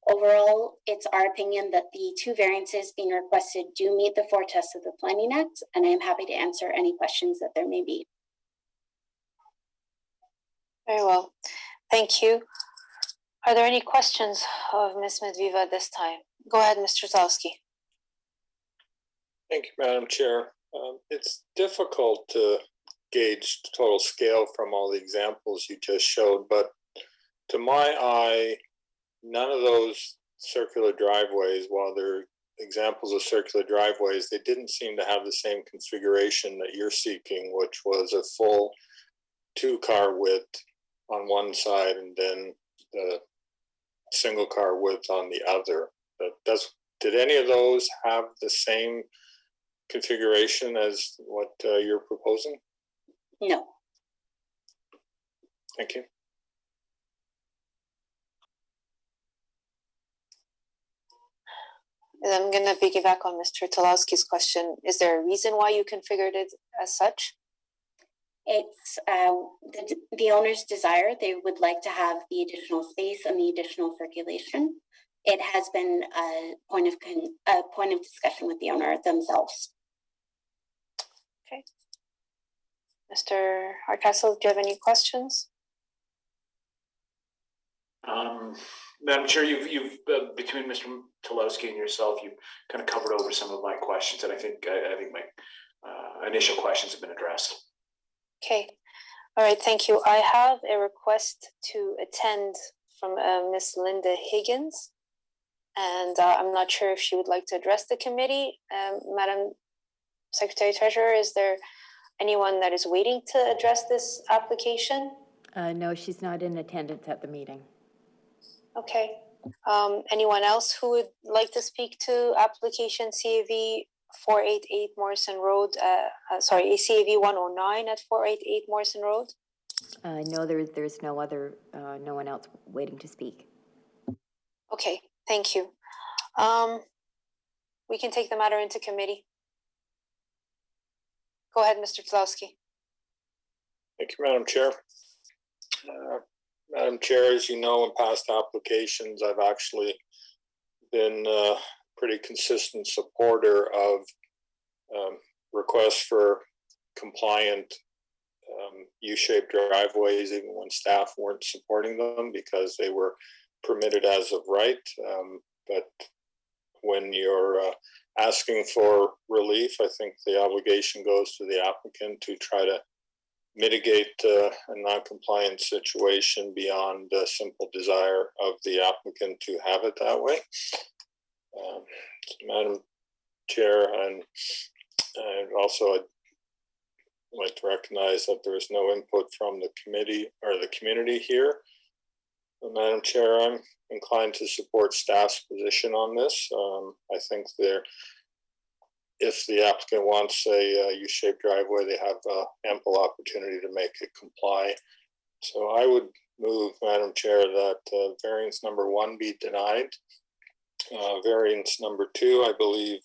Overall, it's our opinion that the 2 variances being requested do meet the 4 tests of the Planning Act, and I am happy to answer any questions that there may be. Very well. Thank you. Are there any questions of Ms. Medviva at this time? Go ahead, Mr. Zalski. Thank you, Madam Chair. It's difficult to gauge the total scale from all the examples you just showed, but to my eye, none of those circular driveways, while they're examples of circular driveways, they didn't seem to have the same configuration that you're seeking, which was a full 2-car width on one side and then the single car width on the other. Did any of those have the same configuration as what you're proposing? No. Thank you. And I'm going to piggyback on Mr. Talowski's question. Is there a reason why you configured it as such? It's the owner's desire. They would like to have the additional space and the additional circulation. It has been a point of discussion with the owner themselves. Okay. Mr. Hardcastle, do you have any questions? Madam Chair, you've between Mr. Talowski and yourself, you've kind of covered over some of my questions, and I think my initial questions have been addressed. Okay. All right. Thank you. I have a request to attend from Miss Linda Higgins, and I'm not sure if she would like to address the committee. Madam Secretary Treasurer, is there anyone that is waiting to address this application? No, she's not in attendance at the meeting. Okay. Anyone else who would like to speak to application CAV 488 Morrison Road? CAV 109 at 488 Morrison Road? No, there's no one else waiting to speak. Okay, thank you. We can take the matter into committee. Go ahead, Mr. Tlowski. Thank you, Madam Chair. Madam Chair, as you know, in past applications, I've actually been a pretty consistent supporter of requests for compliant U-shaped driveways, even when staff weren't supporting them because they were permitted as of right. But when you're asking for relief, I think the obligation goes to the applicant to try to mitigate a non-compliant situation beyond the simple desire of the applicant to have it that way. Madam Chair, and also I'd like to recognize that there is no input from the committee or the community here. Madam Chair, I'm inclined to support staff's position on this. I think if the applicant wants a U-shaped driveway, they have ample opportunity to make it comply. So I would move, Madam Chair, that variance number 1 be denied. Variance number 2, I believe,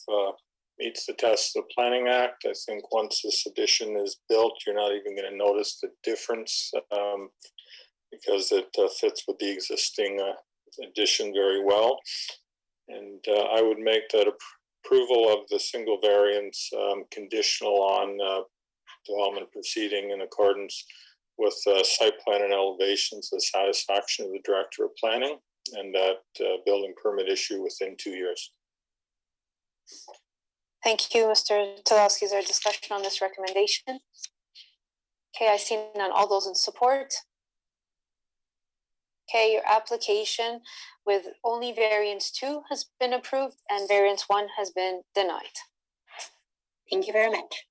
meets the test of the Planning Act. I think once this addition is built, you're not even going to notice the difference because it fits with the existing addition very well. And I would make that approval of the single variance conditional on development proceeding in accordance with site plan and elevations, the satisfaction of the Director of Planning. and that building permit issue within 2 years. Thank you, Mr. Tulowski. Is there a discussion on this recommendation? Okay, I see none. All those in support? Okay, your application with only variance 2 has been approved and variance 1 has been denied. Thank you very much.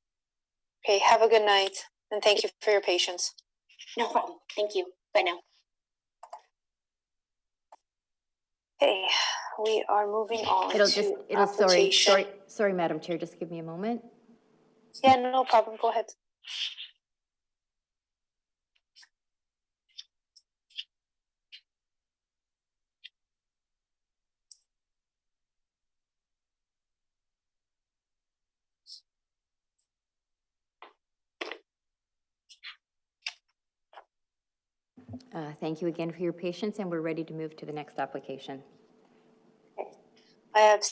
Okay, have a good night and thank you for your patience. No problem. Thank you. Bye now. Okay, we are moving on Sorry, Madam Chair, just give me a moment. Yeah, no problem. Go ahead. Thank you again for your patience, and we're ready to move to the next application. I have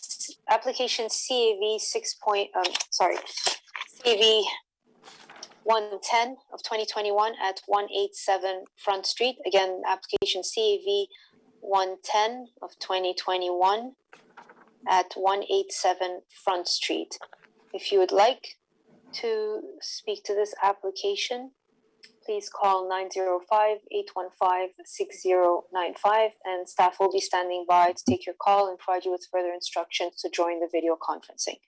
application CAV CAV 110 of 2021 at 187 Front Street. Again, application CAV 110 of 2021 at 187 Front Street. If you would like to speak to this application, please call 905-815-6095 and staff will be standing by to take your call and provide you with further instructions to join the video conferencing.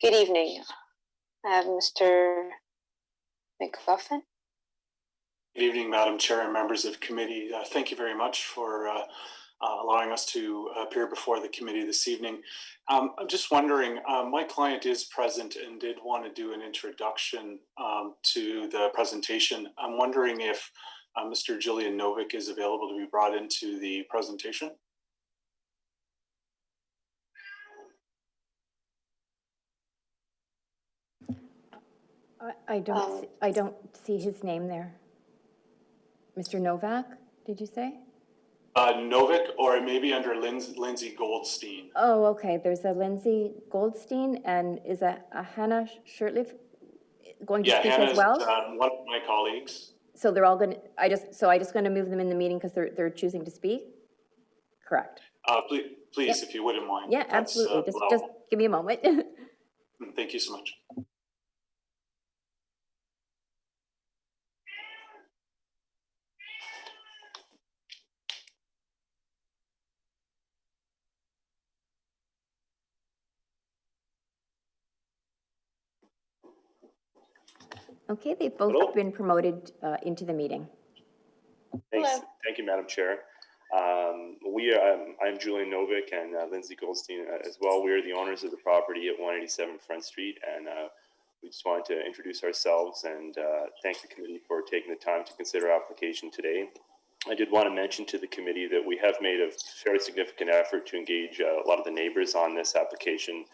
Good evening. I have Mr. McGuffin. Good evening, Madam Chair and members of committee. Thank you very much for allowing us to appear before the committee this evening. I'm just wondering, my client is present and did want to do an introduction to the presentation. I'm wondering if Mr. Julian Novick is available to be brought into the presentation. I don't see his name there. Mr. Novak, did you say? Novick, or maybe under Lindsay Goldstein. Oh, okay. There's a Lindsay Goldstein, and is a Hannah Shirtliff going to speak Hannah's, as well? One of my colleagues. So they're all going to. I just going to move them in the meeting because they're choosing to speak. Correct. Please, yep. If you wouldn't mind. Yeah, absolutely. Just give me a moment. Thank you so much. Okay, they've both been promoted into the meeting. Thanks. Hello. Thank you, Madam Chair. I'm Julian Novick and Lindsay Goldstein as well. We are the owners of the property at 187 Front Street, and we just wanted to introduce ourselves and thank the committee for taking the time to consider our application today. I did want to mention to the committee that we have made a fairly significant effort to engage a lot of the neighbors on this application,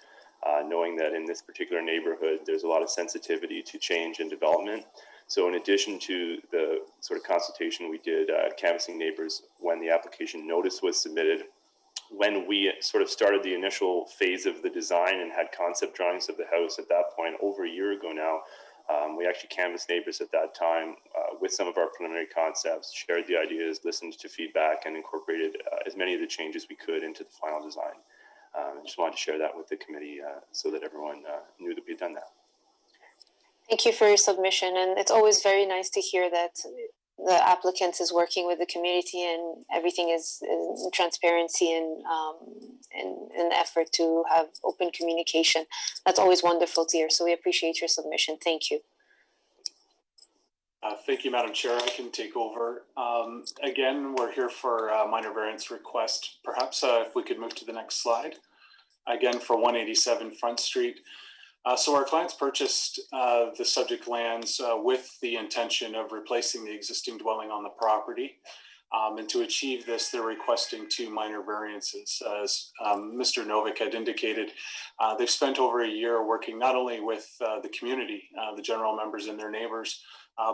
knowing that in this particular neighborhood, there's a lot of sensitivity to change and development. So in addition to the sort of consultation we did canvassing neighbors when the application notice was submitted, when we sort of started the initial phase of the design and had concept drawings of the house at that point over a year ago now, we actually canvassed neighbors at that time with some of our preliminary concepts, shared the ideas, listened to feedback, and incorporated as many of the changes we could into the final design. I just wanted to share that with the committee so that everyone knew that we'd done that. Thank you for your submission, and it's always very nice to hear that the applicant is working with the community and everything is in transparency and in an effort to have open communication. That's always wonderful to hear, so we appreciate your submission. Thank you. Thank you, Madam Chair. I can take over. Again, we're here for a minor variance request. Perhaps if we could move to the next slide. Again, for 187 Front Street. So our clients purchased the subject lands with the intention of replacing the existing dwelling on the property. And to achieve this, they're requesting 2 minor variances. As Mr. Novick had indicated, they've spent over a year working not only with the community, the general members and their neighbors,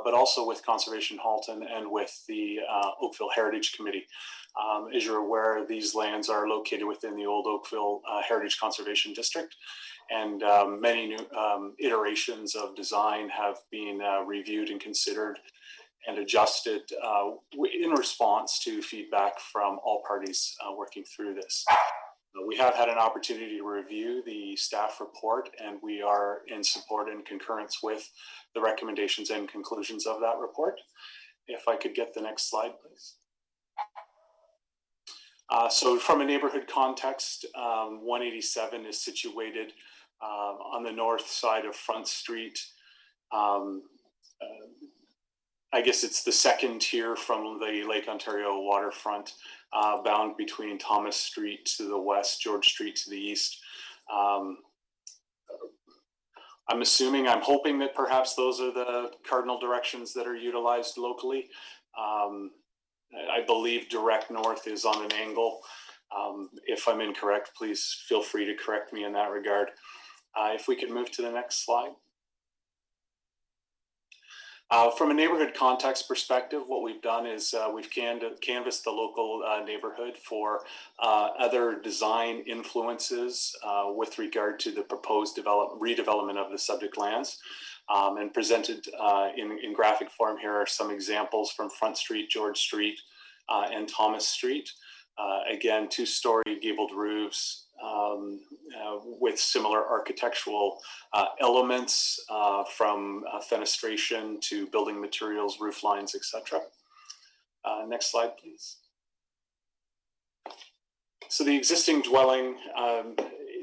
but also with Conservation Halton and with the Oakville Heritage Committee. As you're aware, these lands are located within the old Oakville Heritage Conservation District, and many new iterations of design have been reviewed and considered. and adjusted in response to feedback from all parties working through this. We have had an opportunity to review the staff report, and we are in support and concurrence with the recommendations and conclusions of that report. If I could get the next slide, please. So from a neighborhood context, 187 is situated on the north side of Front Street. I guess it's the second tier from the Lake Ontario waterfront, bound between Thomas Street to the west, George Street to the east. I'm hoping that perhaps those are the cardinal directions that are utilized locally. I believe direct north is on an angle. If I'm incorrect, please feel free to correct me in that regard. If we could move to the next slide. From a neighborhood context perspective, what we've done is we've canvassed the local neighborhood for other design influences with regard to the proposed redevelopment of the subject lands, and presented in graphic form. Here are some examples from Front Street, George Street, and Thomas Street. Again, two-story gabled roofs with similar architectural elements from fenestration to building materials, roof lines, etc. Next slide, please. So the existing dwelling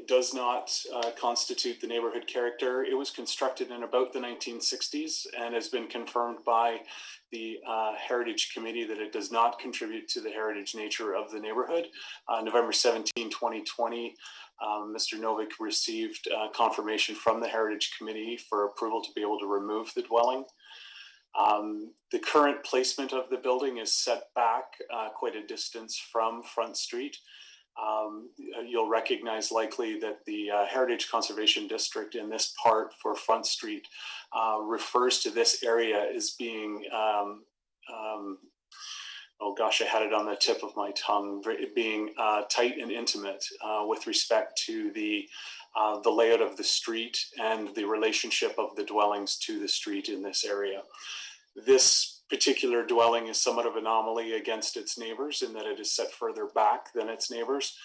does not constitute the neighborhood character. It was constructed in about the 1960s and has been confirmed by the Heritage Committee that it does not contribute to the heritage nature of the neighborhood. November 17, 2020, Mr. Novick received confirmation from the Heritage Committee for approval to be able to remove the dwelling. The current placement of the building is set back quite a distance from Front Street. You'll recognize likely that the Heritage Conservation District in this part for Front Street refers to this area as being, oh gosh, I had it on the tip of my tongue, being tight and intimate with respect to the layout of the street and the relationship of the dwellings to the street in this area. This particular dwelling is somewhat of an anomaly against its neighbors in that it is set further back than its neighbors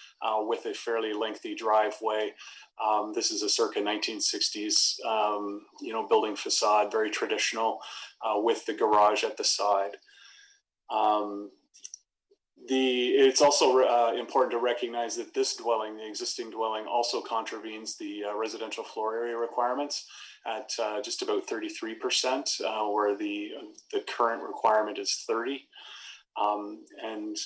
with a fairly lengthy driveway. This is a circa 1960s building facade, very traditional, with the garage at the side. It's also important to recognize that this dwelling, the existing dwelling, also contravenes the residential floor area requirements at just about 33%, where the current requirement is 30%. And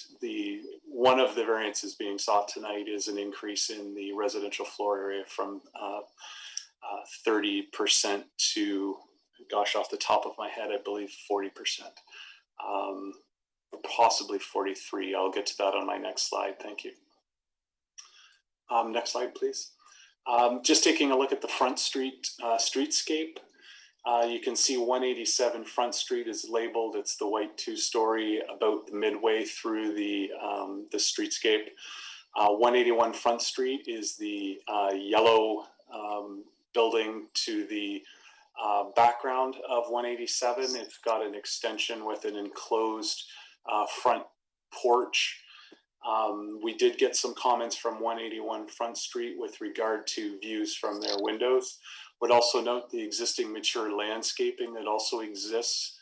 one of the variances being sought tonight is an increase in the residential floor area from 30% to, gosh, off the top of my head, I believe 40%. Possibly 43. I'll get to that on my next slide. Thank you. Next slide, please. Just taking a look at the Front Street streetscape. You can see 187 Front Street is labeled. It's the white two-story about midway through the streetscape. 181 Front Street is the yellow building to the background of 187. It's got an extension with an enclosed front porch. We did get some comments from 181 Front Street with regard to views from their windows. Would also note the existing mature landscaping that also exists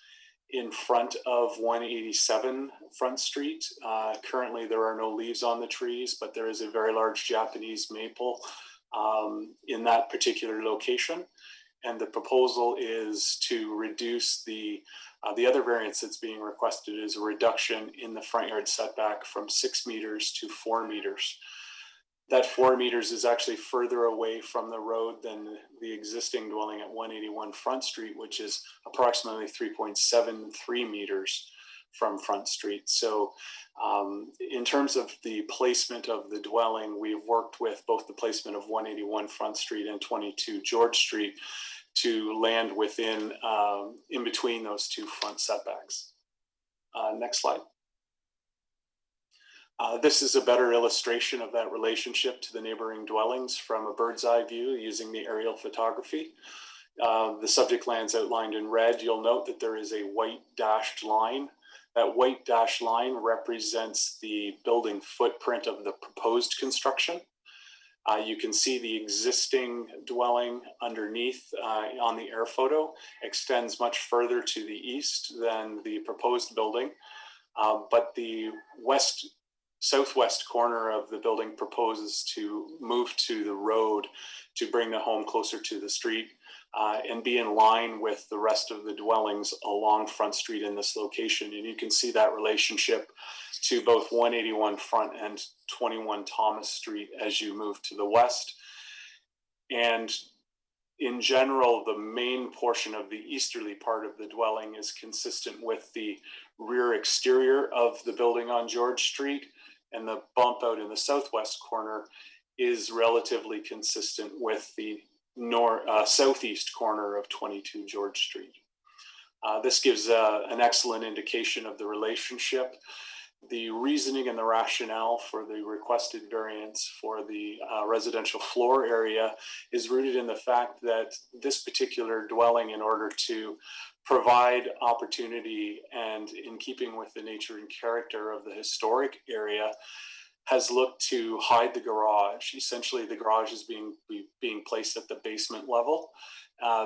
in front of 187 Front Street. Currently there are no leaves on the trees, but there is a very large Japanese maple in that particular location. And the proposal is to reduce the other variance that's being requested is a reduction in the front yard setback from 6 meters to 4 meters. That 4 meters is actually further away from the road than the existing dwelling at 181 Front Street, which is approximately 3.73 meters from Front Street. So in terms of the placement of the dwelling, we've worked with both the placement of 181 Front Street and 22 George Street to land within, in between those two front setbacks. Next slide. This is a better illustration of that relationship to the neighboring dwellings from a bird's eye view using the aerial photography. The subject land's outlined in red. You'll note that there is a white dashed line. That white dashed line represents the building footprint of the proposed construction. You can see the existing dwelling underneath on the air photo extends much further to the east than the proposed building, but the southwest corner of the building proposes to move to the road to bring the home closer to the street and be in line with the rest of the dwellings along Front Street in this location. And you can see that relationship to both 181 Front and 21 Thomas Street as you move to the west. And in general, the main portion of the easterly part of the dwelling is consistent with the rear exterior of the building on George Street, and the bump out in the southwest corner is relatively consistent with the southeast corner of 22 George Street. This gives an excellent indication of the relationship. The reasoning and the rationale for the requested variance for the residential floor area is rooted in the fact that this particular dwelling, in order to provide opportunity and in keeping with the nature and character of the historic area, has looked to hide the garage. Essentially, the garage is being placed at the basement level.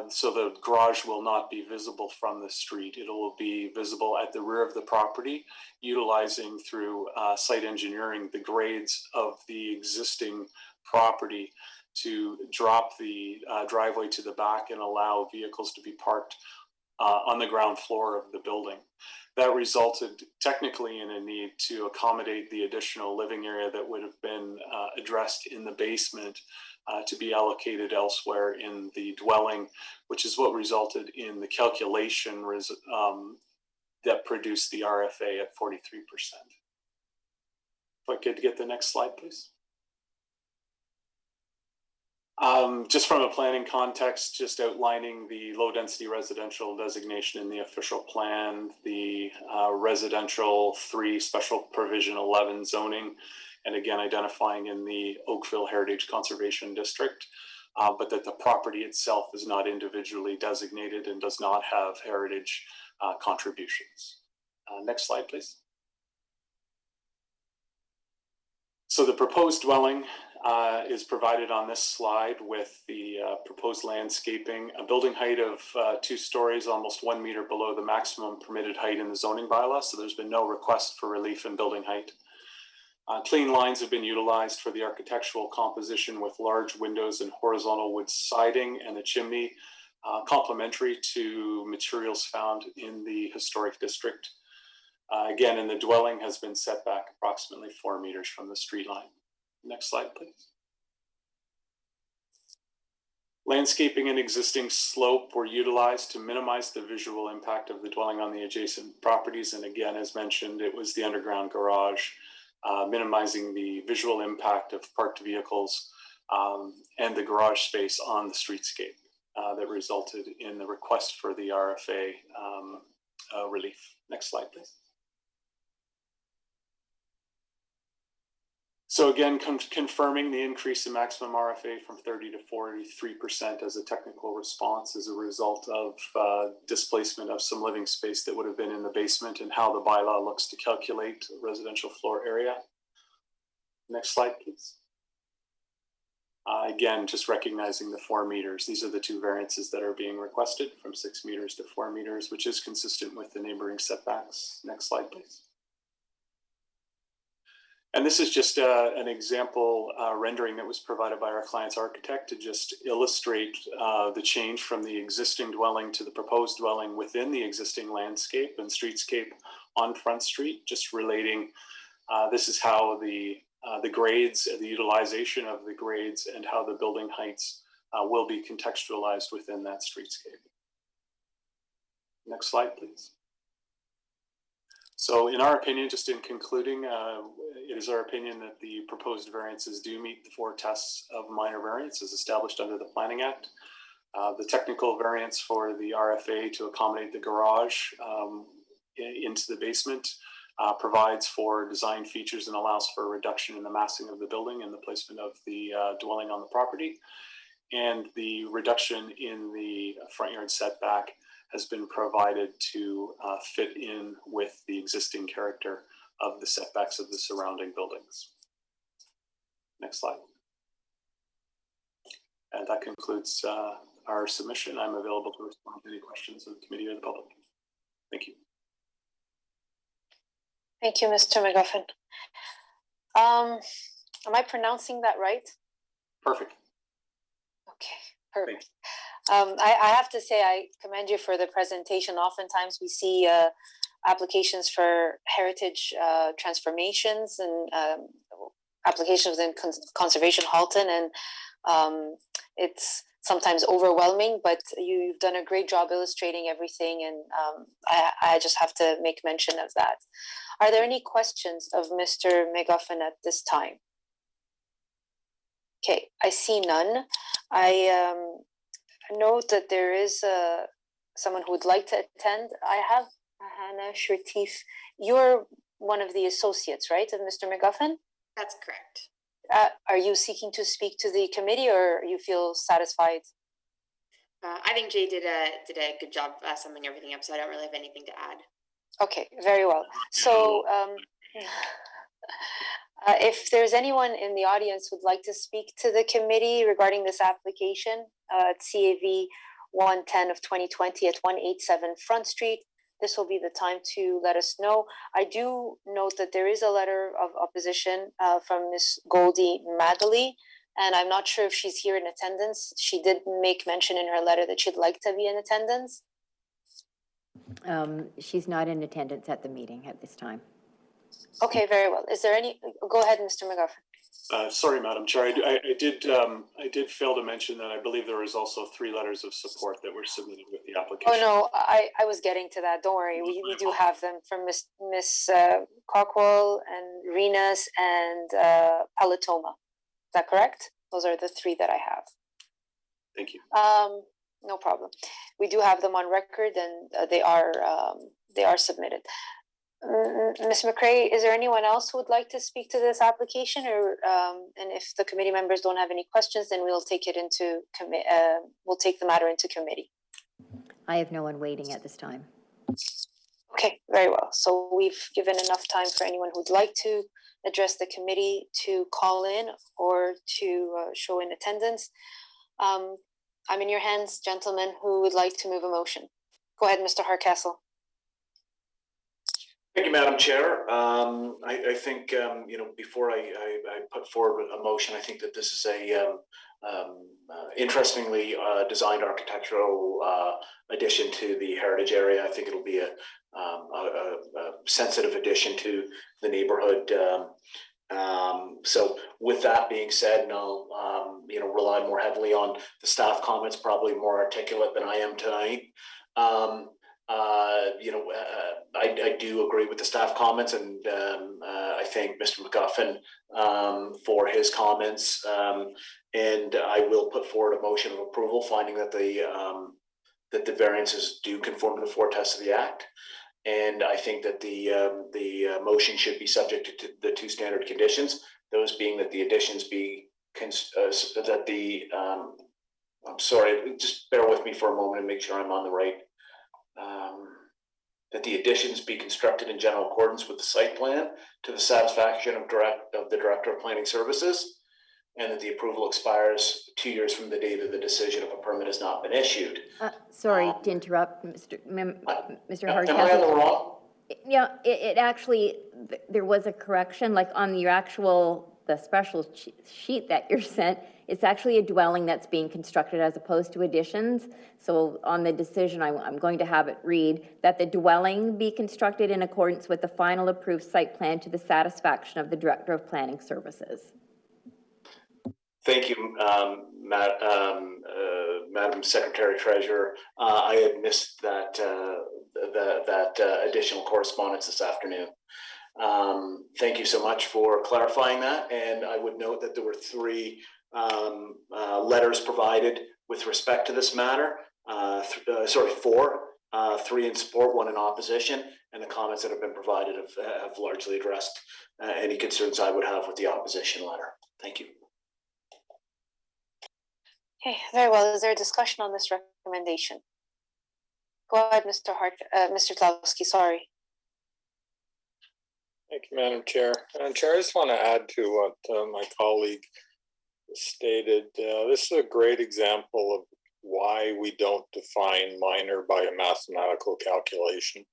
So the garage will not be visible from the street. It will be visible at the rear of the property, utilizing through site engineering the grades of the existing property to drop the driveway to the back and allow vehicles to be parked on the ground floor of the building. That resulted technically in a need to accommodate the additional living area that would have been addressed in the basement to be allocated elsewhere in the dwelling, which is what resulted in the calculation that produced the RFA at 43%. If I could get the next slide, please. Just from a planning context, just outlining the low density residential designation in the official plan, the residential 3 special provision 11 zoning, and again identifying in the Oakville Heritage Conservation District, but that the property itself is not individually designated and does not have heritage contributions. Next slide, please. So the proposed dwelling is provided on this slide with the proposed landscaping, a building height of 2 stories, almost 1 meter below the maximum permitted height in the zoning bylaw. So there's been no request for relief in building height. Clean lines have been utilized for the architectural composition with large windows and horizontal wood siding and a chimney, complementary to materials found in the historic district. Again, and the dwelling has been set back approximately 4 meters from the street line. Next slide, please. Landscaping and existing slope were utilized to minimize the visual impact of the dwelling on the adjacent properties. And again, as mentioned, it was the underground garage, minimizing the visual impact of parked vehicles and the garage space on the streetscape that resulted in the request for the RFA relief. Next slide, please. So again, confirming the increase in maximum RFA from 30 to 43% as a technical response as a result of displacement of some living space that would have been in the basement and how the bylaw looks to calculate residential floor area. Next slide, please. Again, just recognizing the 4 meters. These are the 2 variances that are being requested from 6 meters to 4 meters, which is consistent with the neighboring setbacks. Next slide, please. And this is just an example rendering that was provided by our client's architect to just illustrate the change from the existing dwelling to the proposed dwelling within the existing landscape and streetscape on Front Street, just relating this is how the grades, the utilization of the grades and how the building heights will be contextualized within that streetscape. Next slide, please. So in our opinion, just in concluding, it is our opinion that the proposed variances do meet the 4 tests of minor variance as established under the Planning Act. The technical variance for the RFA to accommodate the garage into the basement provides for design features and allows for a reduction in the massing of the building and the placement of the dwelling on the property. and the reduction in the front yard setback has been provided to fit in with the existing character of the setbacks of the surrounding buildings. Next slide. And that concludes our submission. I'm available to respond to any questions of the committee or the public. Thank you. Thank you, Mr. McGuffin. Am I pronouncing that right? Perfect. Okay, perfect. I have to say, I commend you for the presentation. Oftentimes we see applications for heritage transformations and applications within Conservation Halton, and it's sometimes overwhelming, but you've done a great job illustrating everything, and I just have to make mention of that. Are there any questions of Mr. McGuffin at this time? Okay, I see none. I note that there is someone who would like to attend. I have Hannah Shirtif. You're one of the associates, right, of Mr. McGuffin? That's correct. Are you seeking to speak to the committee, or you feel satisfied? I think Jay did a good job summing everything up, so I don't really have anything to add. Okay, very well. So if there's anyone in the audience who'd like to speak to the committee regarding this application, CAV 110 of 2020 at 187 Front Street, this will be the time to let us know. I do note that there is a letter of opposition from Ms. Goldie Magali, and I'm not sure if she's here in attendance. She did make mention in her letter that she'd like to be in attendance. She's not in attendance at the meeting at this time. Okay, very well. Is there any? Go ahead, Mr. McGuffin. Sorry, Madam Chair. I did fail to mention that I believe there was also 3 letters of support that were submitted with the application. Oh no, I was getting to that. Don't worry. We do have them from Miss Cockwell and Renas and Palatoma. Is that correct? Those are the 3 that I have. Thank you. No problem. We do have them on record, and they are submitted. Ms. McCrae, is there anyone else who would like to speak to this application, or and if the committee members don't have any questions, then we'll take it into we'll take the matter into committee. I have no one waiting at this time. Okay, very well. So we've given enough time for anyone who'd like to address the committee to call in or to show in attendance. I'm in your hands, gentlemen, who would like to move a motion. Go ahead, Mr. Hardcastle. Thank you, Madam Chair. I think, before I put forward a motion, I think that this is a interestingly designed architectural addition to the heritage area. I think it'll be a sensitive addition to the neighborhood. So with that being said, and I'll rely more heavily on the staff comments, probably more articulate than I am tonight. I do agree with the staff comments, and I thank Mr. McGuffin for his comments, and I will put forward a motion of approval, finding that the variances do conform to the 4 tests of the Act. And I think that the motion should be subject to the 2 standard conditions, those being that the additions be I'm sorry, just bear with me for a moment and make sure I'm on the right. That the additions be constructed in general accordance with the site plan to the satisfaction of the Director of Planning Services, and that the approval expires 2 years from the date of the decision if a permit has not been issued. Sorry to interrupt, Mr. Hardcastle. Am I on the wrong? Yeah, it actually, there was a correction, like on the special sheet that you're sent, it's actually a dwelling that's being constructed as opposed to additions. So on the decision, I'm going to have it read that the dwelling be constructed in accordance with the final approved site plan to the satisfaction of the Director of Planning Services. Thank you, Madam Secretary Treasurer. I had missed that additional correspondence this afternoon. Thank you so much for clarifying that. And I would note that there were 3 letters provided with respect to this matter. 4, 3 in support, 1 in opposition, and the comments that have been provided have largely addressed any concerns I would have with the opposition letter. Thank you. Okay, very well. Is there a discussion on this recommendation? Go ahead, Mr. Tlowski, sorry. Thank you, Madam Chair. Madam Chair, I just want to add to what my colleague stated. This is a great example of why we don't define minor by a mathematical calculation.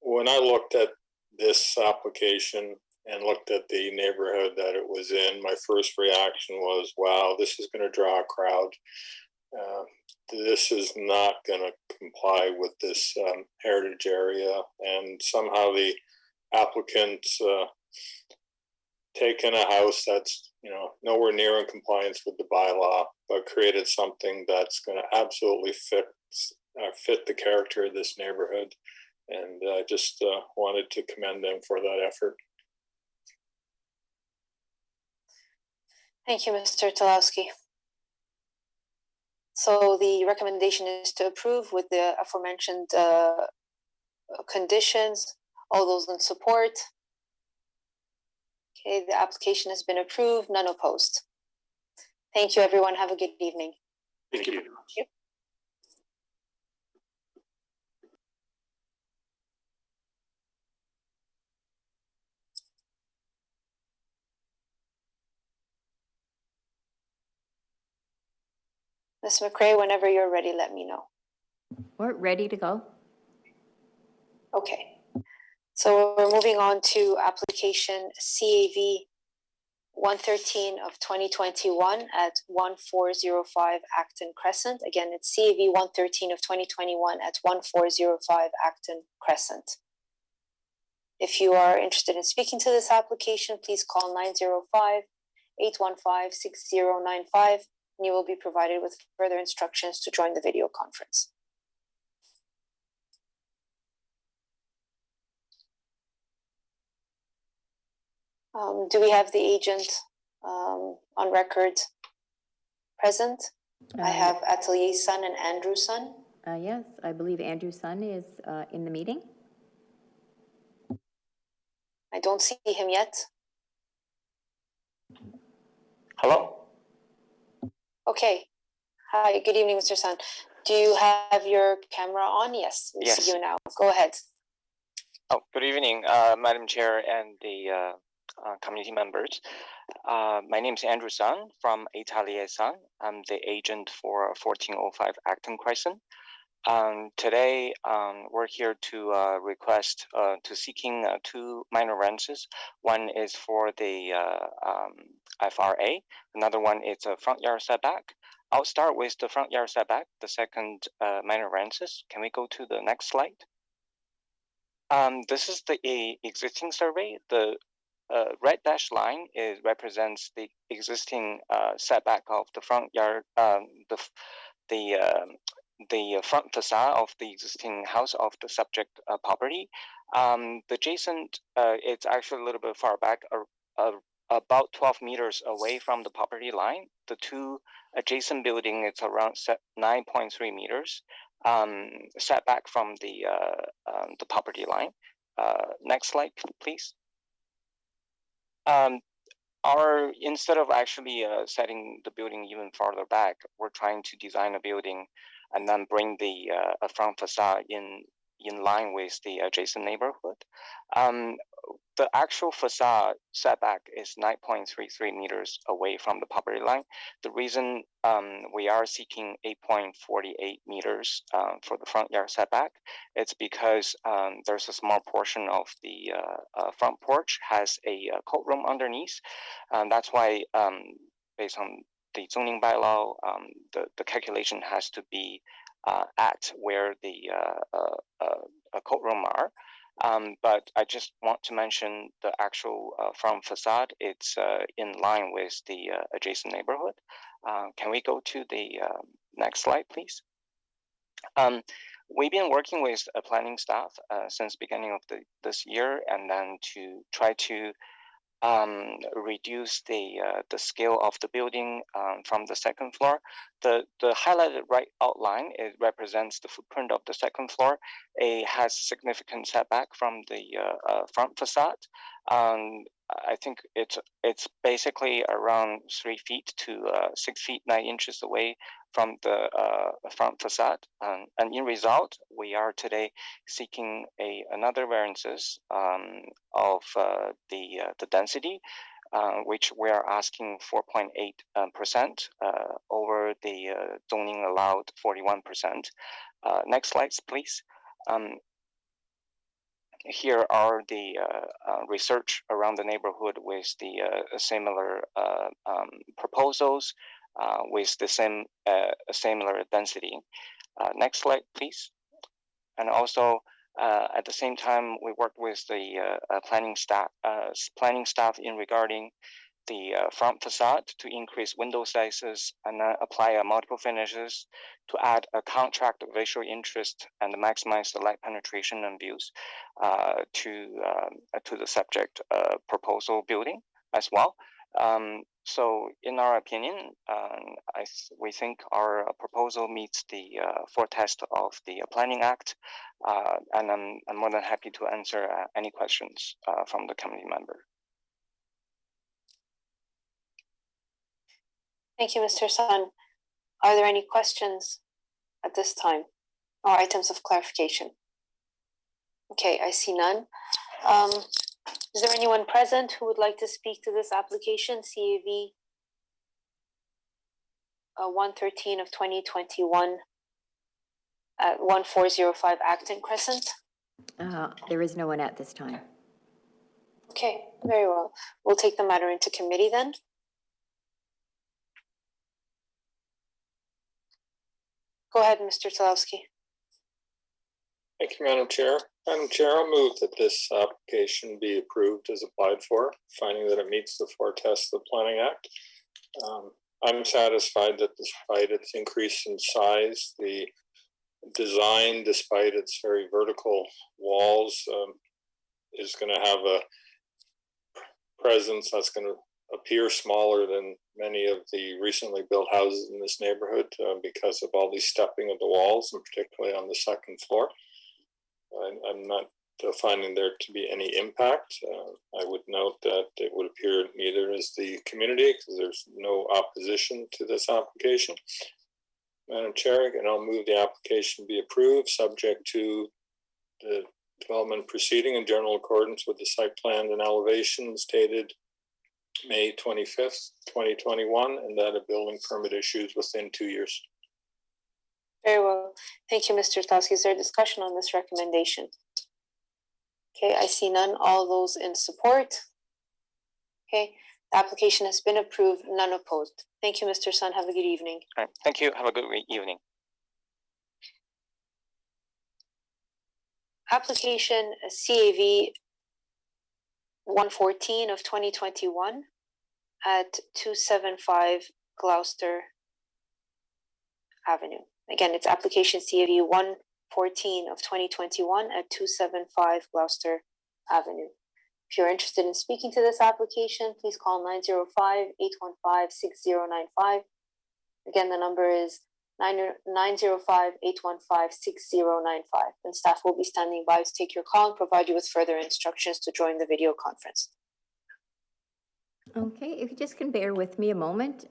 When I looked at this application and looked at the neighborhood that it was in, my first reaction was, wow, this is going to draw a crowd. This is not going to comply with this heritage area, and somehow the applicant's taken a house that's nowhere near in compliance with the bylaw, but created something that's going to absolutely fit the character of this neighborhood, and just wanted to commend them for that effort. Thank you, Mr. Tlowski. So the recommendation is to approve with the aforementioned conditions. All those in support? Okay, the application has been approved, none opposed. Thank you, everyone. Have a good evening. Thank you very much. Yep. Ms. McRae, whenever you're ready, let me know. We're ready to go. Okay. So we're moving on to application CAV 113 of 2021 at 1405 Acton Crescent. Again, it's CAV 113 of 2021 at 1405 Acton Crescent. If you are interested in speaking to this application, please call 905-815-6095 and you will be provided with further instructions to join the video conference. Do we have the agent on record present? I have Atelier's son and Andrew's son. Yes, I believe Andrew's son is in the meeting. I don't see him yet. Hello? Okay. Hi, good evening, Mr. San. Do you have your camera on? Yes, we Yes. see you now. Go ahead. Oh, good evening, Madam Chair and the community members. My name is Andrew Sun from Atelier Sun. I'm the agent for 1405 Acton Crescent. Today, we're here to request, seeking two minor variances. One is for the FRA. Another one is a front yard setback. I'll start with the front yard setback, the second minor variances. Can we go to the next slide? This is the existing survey. The red dash line represents the existing setback of the front yard, the front facade of the existing house of the subject property. The adjacent, it's actually a little bit far back, about 12 meters away from the property line. The two adjacent building, it's around 9.3 meters setback from the property line. Next slide, please. Instead of actually setting the building even farther back, we're trying to design a building and then bring the front facade in line with the adjacent neighborhood. The actual facade setback is 9.33 meters away from the property line. The reason we are seeking 8.48 meters for the front yard setback, it's because there's a small portion of the front porch has a coat room underneath. And that's why, based on the zoning bylaw, the calculation has to be at where the coat room are. But I just want to mention the actual front facade. It's in line with the adjacent neighborhood. Can we go to the next slide, please? We've been working with a planning staff since beginning of this year, and then to try to reduce the scale of the building from the second floor the highlighted right outline, it represents the footprint of the second floor. It has significant setback from the front facade. I think it's basically around 3 feet to 6 feet 9 inches away from the front facade. And in result, we are today seeking another variances of the density, which we are asking 4.8% over the zoning allowed 41%. Next slides, please. Here are the research around the neighborhood with the similar proposals with the same similar density. Next slide, please. And also, at the same time, we worked with the planning staff in regarding the front facade to increase window sizes and apply multiple finishes to add a contract visual interest and maximize the light penetration and views to the subject proposal building as well. So in our opinion, we think our proposal meets the 4 test of the Planning Act, and I'm more than happy to answer any questions from the committee member. Thank you, Mr. Sun. Are there any questions at this time or items of clarification? Okay, I see none. Is there anyone present who would like to speak to this application, CAV 113 of 2021 at 1405 Acton Crescent? There is no one at this time. Okay, very well. We'll take the matter into committee then. Go ahead, Mr. Talowski. Thank you, Madam Chair. Madam Chair, I'll move that this application be approved as applied for, finding that it meets the 4 tests of the Planning Act. I'm satisfied that despite its increase in size, the design, despite its very vertical walls, is going to have a presence that's going to appear smaller than many of the recently built houses in this neighborhood because of all the stepping of the walls, and particularly on the second floor. I'm not finding there to be any impact. I would note that it would appear neither is the community, because there's no opposition to this application. Madam Chair, and I'll move the application be approved, subject to the development proceeding in general accordance with the site plan and elevations dated May 25th, 2021, and that a building permit issues within 2 years. Very well. Thank you, Mr. Talowski. Is there discussion on this recommendation? Okay, I see none. All those in support? Okay, the application has been approved, none opposed. Thank you, Mr. Sun. Have a good evening. All right, thank you. Have a good evening. Application CAV 114 of 2021 at 275 Gloucester Avenue. Again, it's application CAV 114 of 2021 at 275 Gloucester Avenue. If you're interested in speaking to this application, please call 905-815-6095. Again, the number is 905-815-6095, and staff will be standing by to take your call and provide you with further instructions to join the video conference. Okay, if you just can bear with me a moment.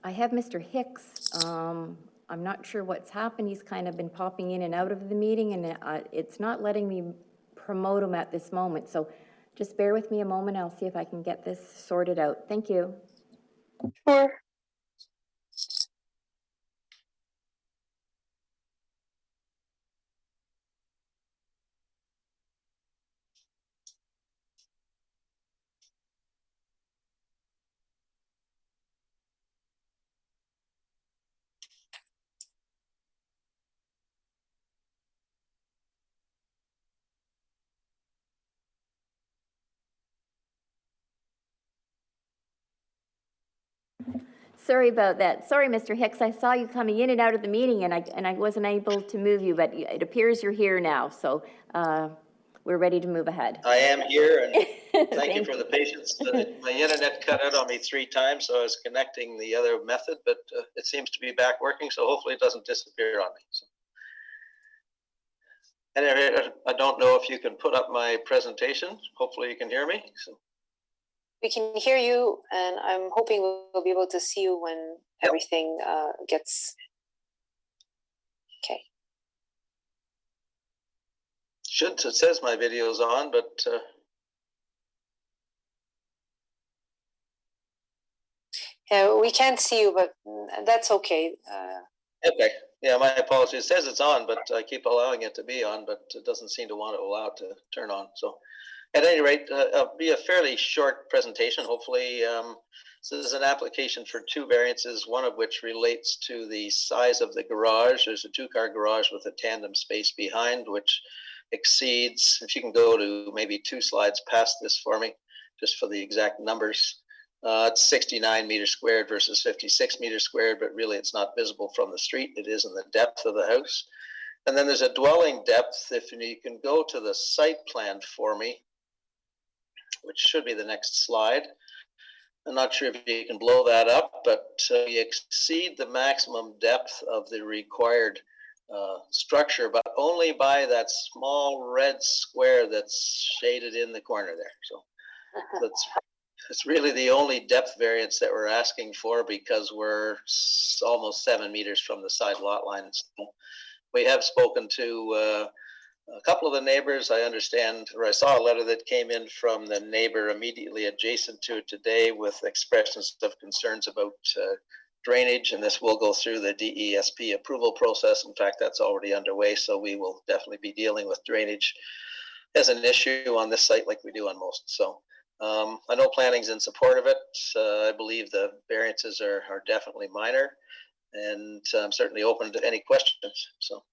I have Mr. Hicks. I'm not sure what's happened. He's kind of been popping in and out of the meeting, and it's not letting me promote him at this moment. So just bear with me a moment. I'll see if I can get this sorted out. Thank you. Sure. Sorry about that. Sorry, Mr. Hicks. I saw you coming in and out of the meeting, and I wasn't able to move you, but it appears you're here now. So we're ready to move ahead. I am here, and thank you for the patience. My internet cut out on me 3 times, so I was connecting the other method, but it seems to be back working, so hopefully it doesn't disappear on me. So. Anyway, I don't know if you can put up my presentation. Hopefully you can hear me. So. We can hear you, and I'm hoping we'll be able to see you when everything gets... Okay. It says my video's on, but yeah, we can't see you, but that's okay. Okay. Yeah, my apologies. It says it's on, but I keep allowing it to be on, but it doesn't seem to want to allow it to turn on. So at any rate, it'll be a fairly short presentation. Hopefully, this is an application for 2 variances, one of which relates to the size of the garage. There's a 2-car garage with a tandem space behind, which exceeds, if you can go to maybe 2 slides past this for me, just for the exact numbers. It's 69 meters squared versus 56 meters squared, but really it's not visible from the street. It is in the depth of the house. And then there's a dwelling depth. If you can go to the site plan for me, which should be the next slide. I'm not sure if you can blow that up, but you exceed the maximum depth of the required structure, but only by that small red square that's shaded in the corner there. So it's really the only depth variance that we're asking for, because we're almost 7 meters from the side lot line. So we have spoken to a couple of the neighbors. I understand, or I saw a letter that came in from the neighbor immediately adjacent to it today with expressions of concerns about drainage, and this will go through the DESP approval process. In fact, that's already underway, so we will definitely be dealing with drainage as an issue on this site like we do on most. So I know planning's in support of it. I believe the variances are definitely minor, and I'm certainly open to any questions. So.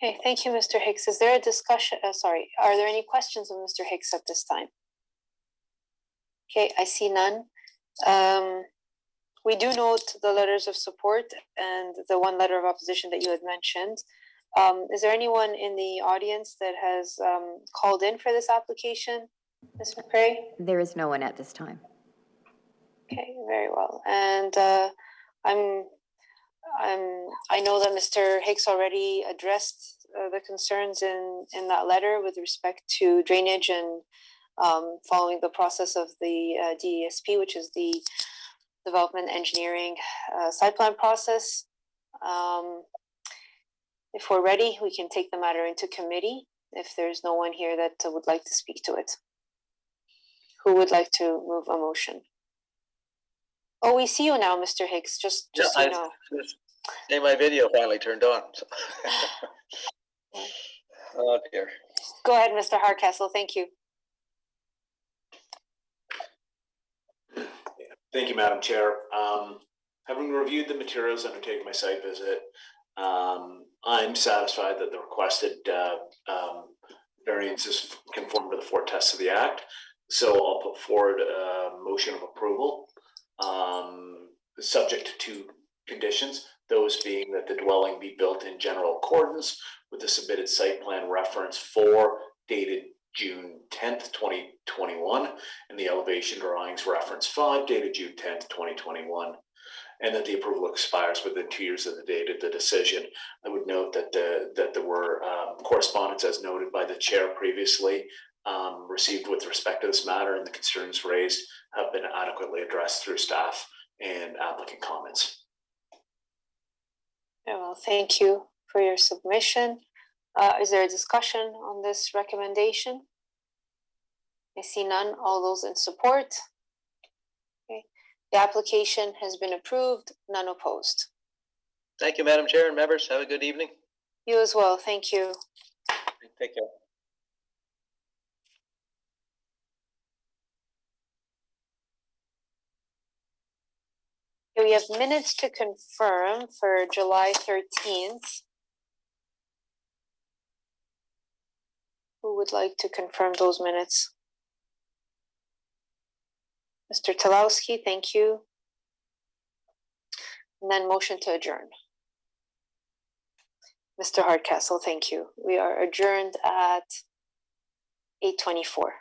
Okay, thank you, Mr. Hicks. Is there a discussion? Are there any questions of Mr. Hicks at this time? Okay, I see none. We do note the letters of support and the 1 letter of opposition that you had mentioned. Is there anyone in the audience that has called in for this application, Ms. McCrae? There is no one at this time. Okay, very well. And I know that Mr. Hicks already addressed the concerns in that letter with respect to drainage and following the process of the DESP, which is the Development Engineering Site Plan process. If we're ready, we can take the matter into committee if there's no one here that would like to speak to it. Who would like to move a motion? Oh, we see you now, Mr. Hicks, just so you know. My video finally turned on. So. Oh dear. Go ahead, Mr. Hardcastle, thank you. Thank you, Madam Chair. Having reviewed the materials, undertaken my site visit, I'm satisfied that the requested variances conform to the 4 tests of the Act. So I'll put forward a motion of approval, subject to conditions, those being that the dwelling be built in general accordance with the submitted site plan reference 4 dated June 10th, 2021, and the elevation drawings reference 5 dated June 10th, 2021, and that the approval expires within 2 years of the date of the decision. I would note that there were correspondence, as noted by the chair previously, received with respect to this matter, and the concerns raised have been adequately addressed through staff and applicant comments. Yeah, well, thank you for your submission. Is there a discussion on this recommendation? I see none. All those in support? Okay. The application has been approved, none opposed. Thank you, Madam Chair and members. Have a good evening. You as well. Thank you. Take care. We have minutes to confirm for July 13th. Who would like to confirm those minutes? Mr. Talowski, thank you. And then motion to adjourn. Mr. Hardcastle, thank you. We are adjourned at 8:24.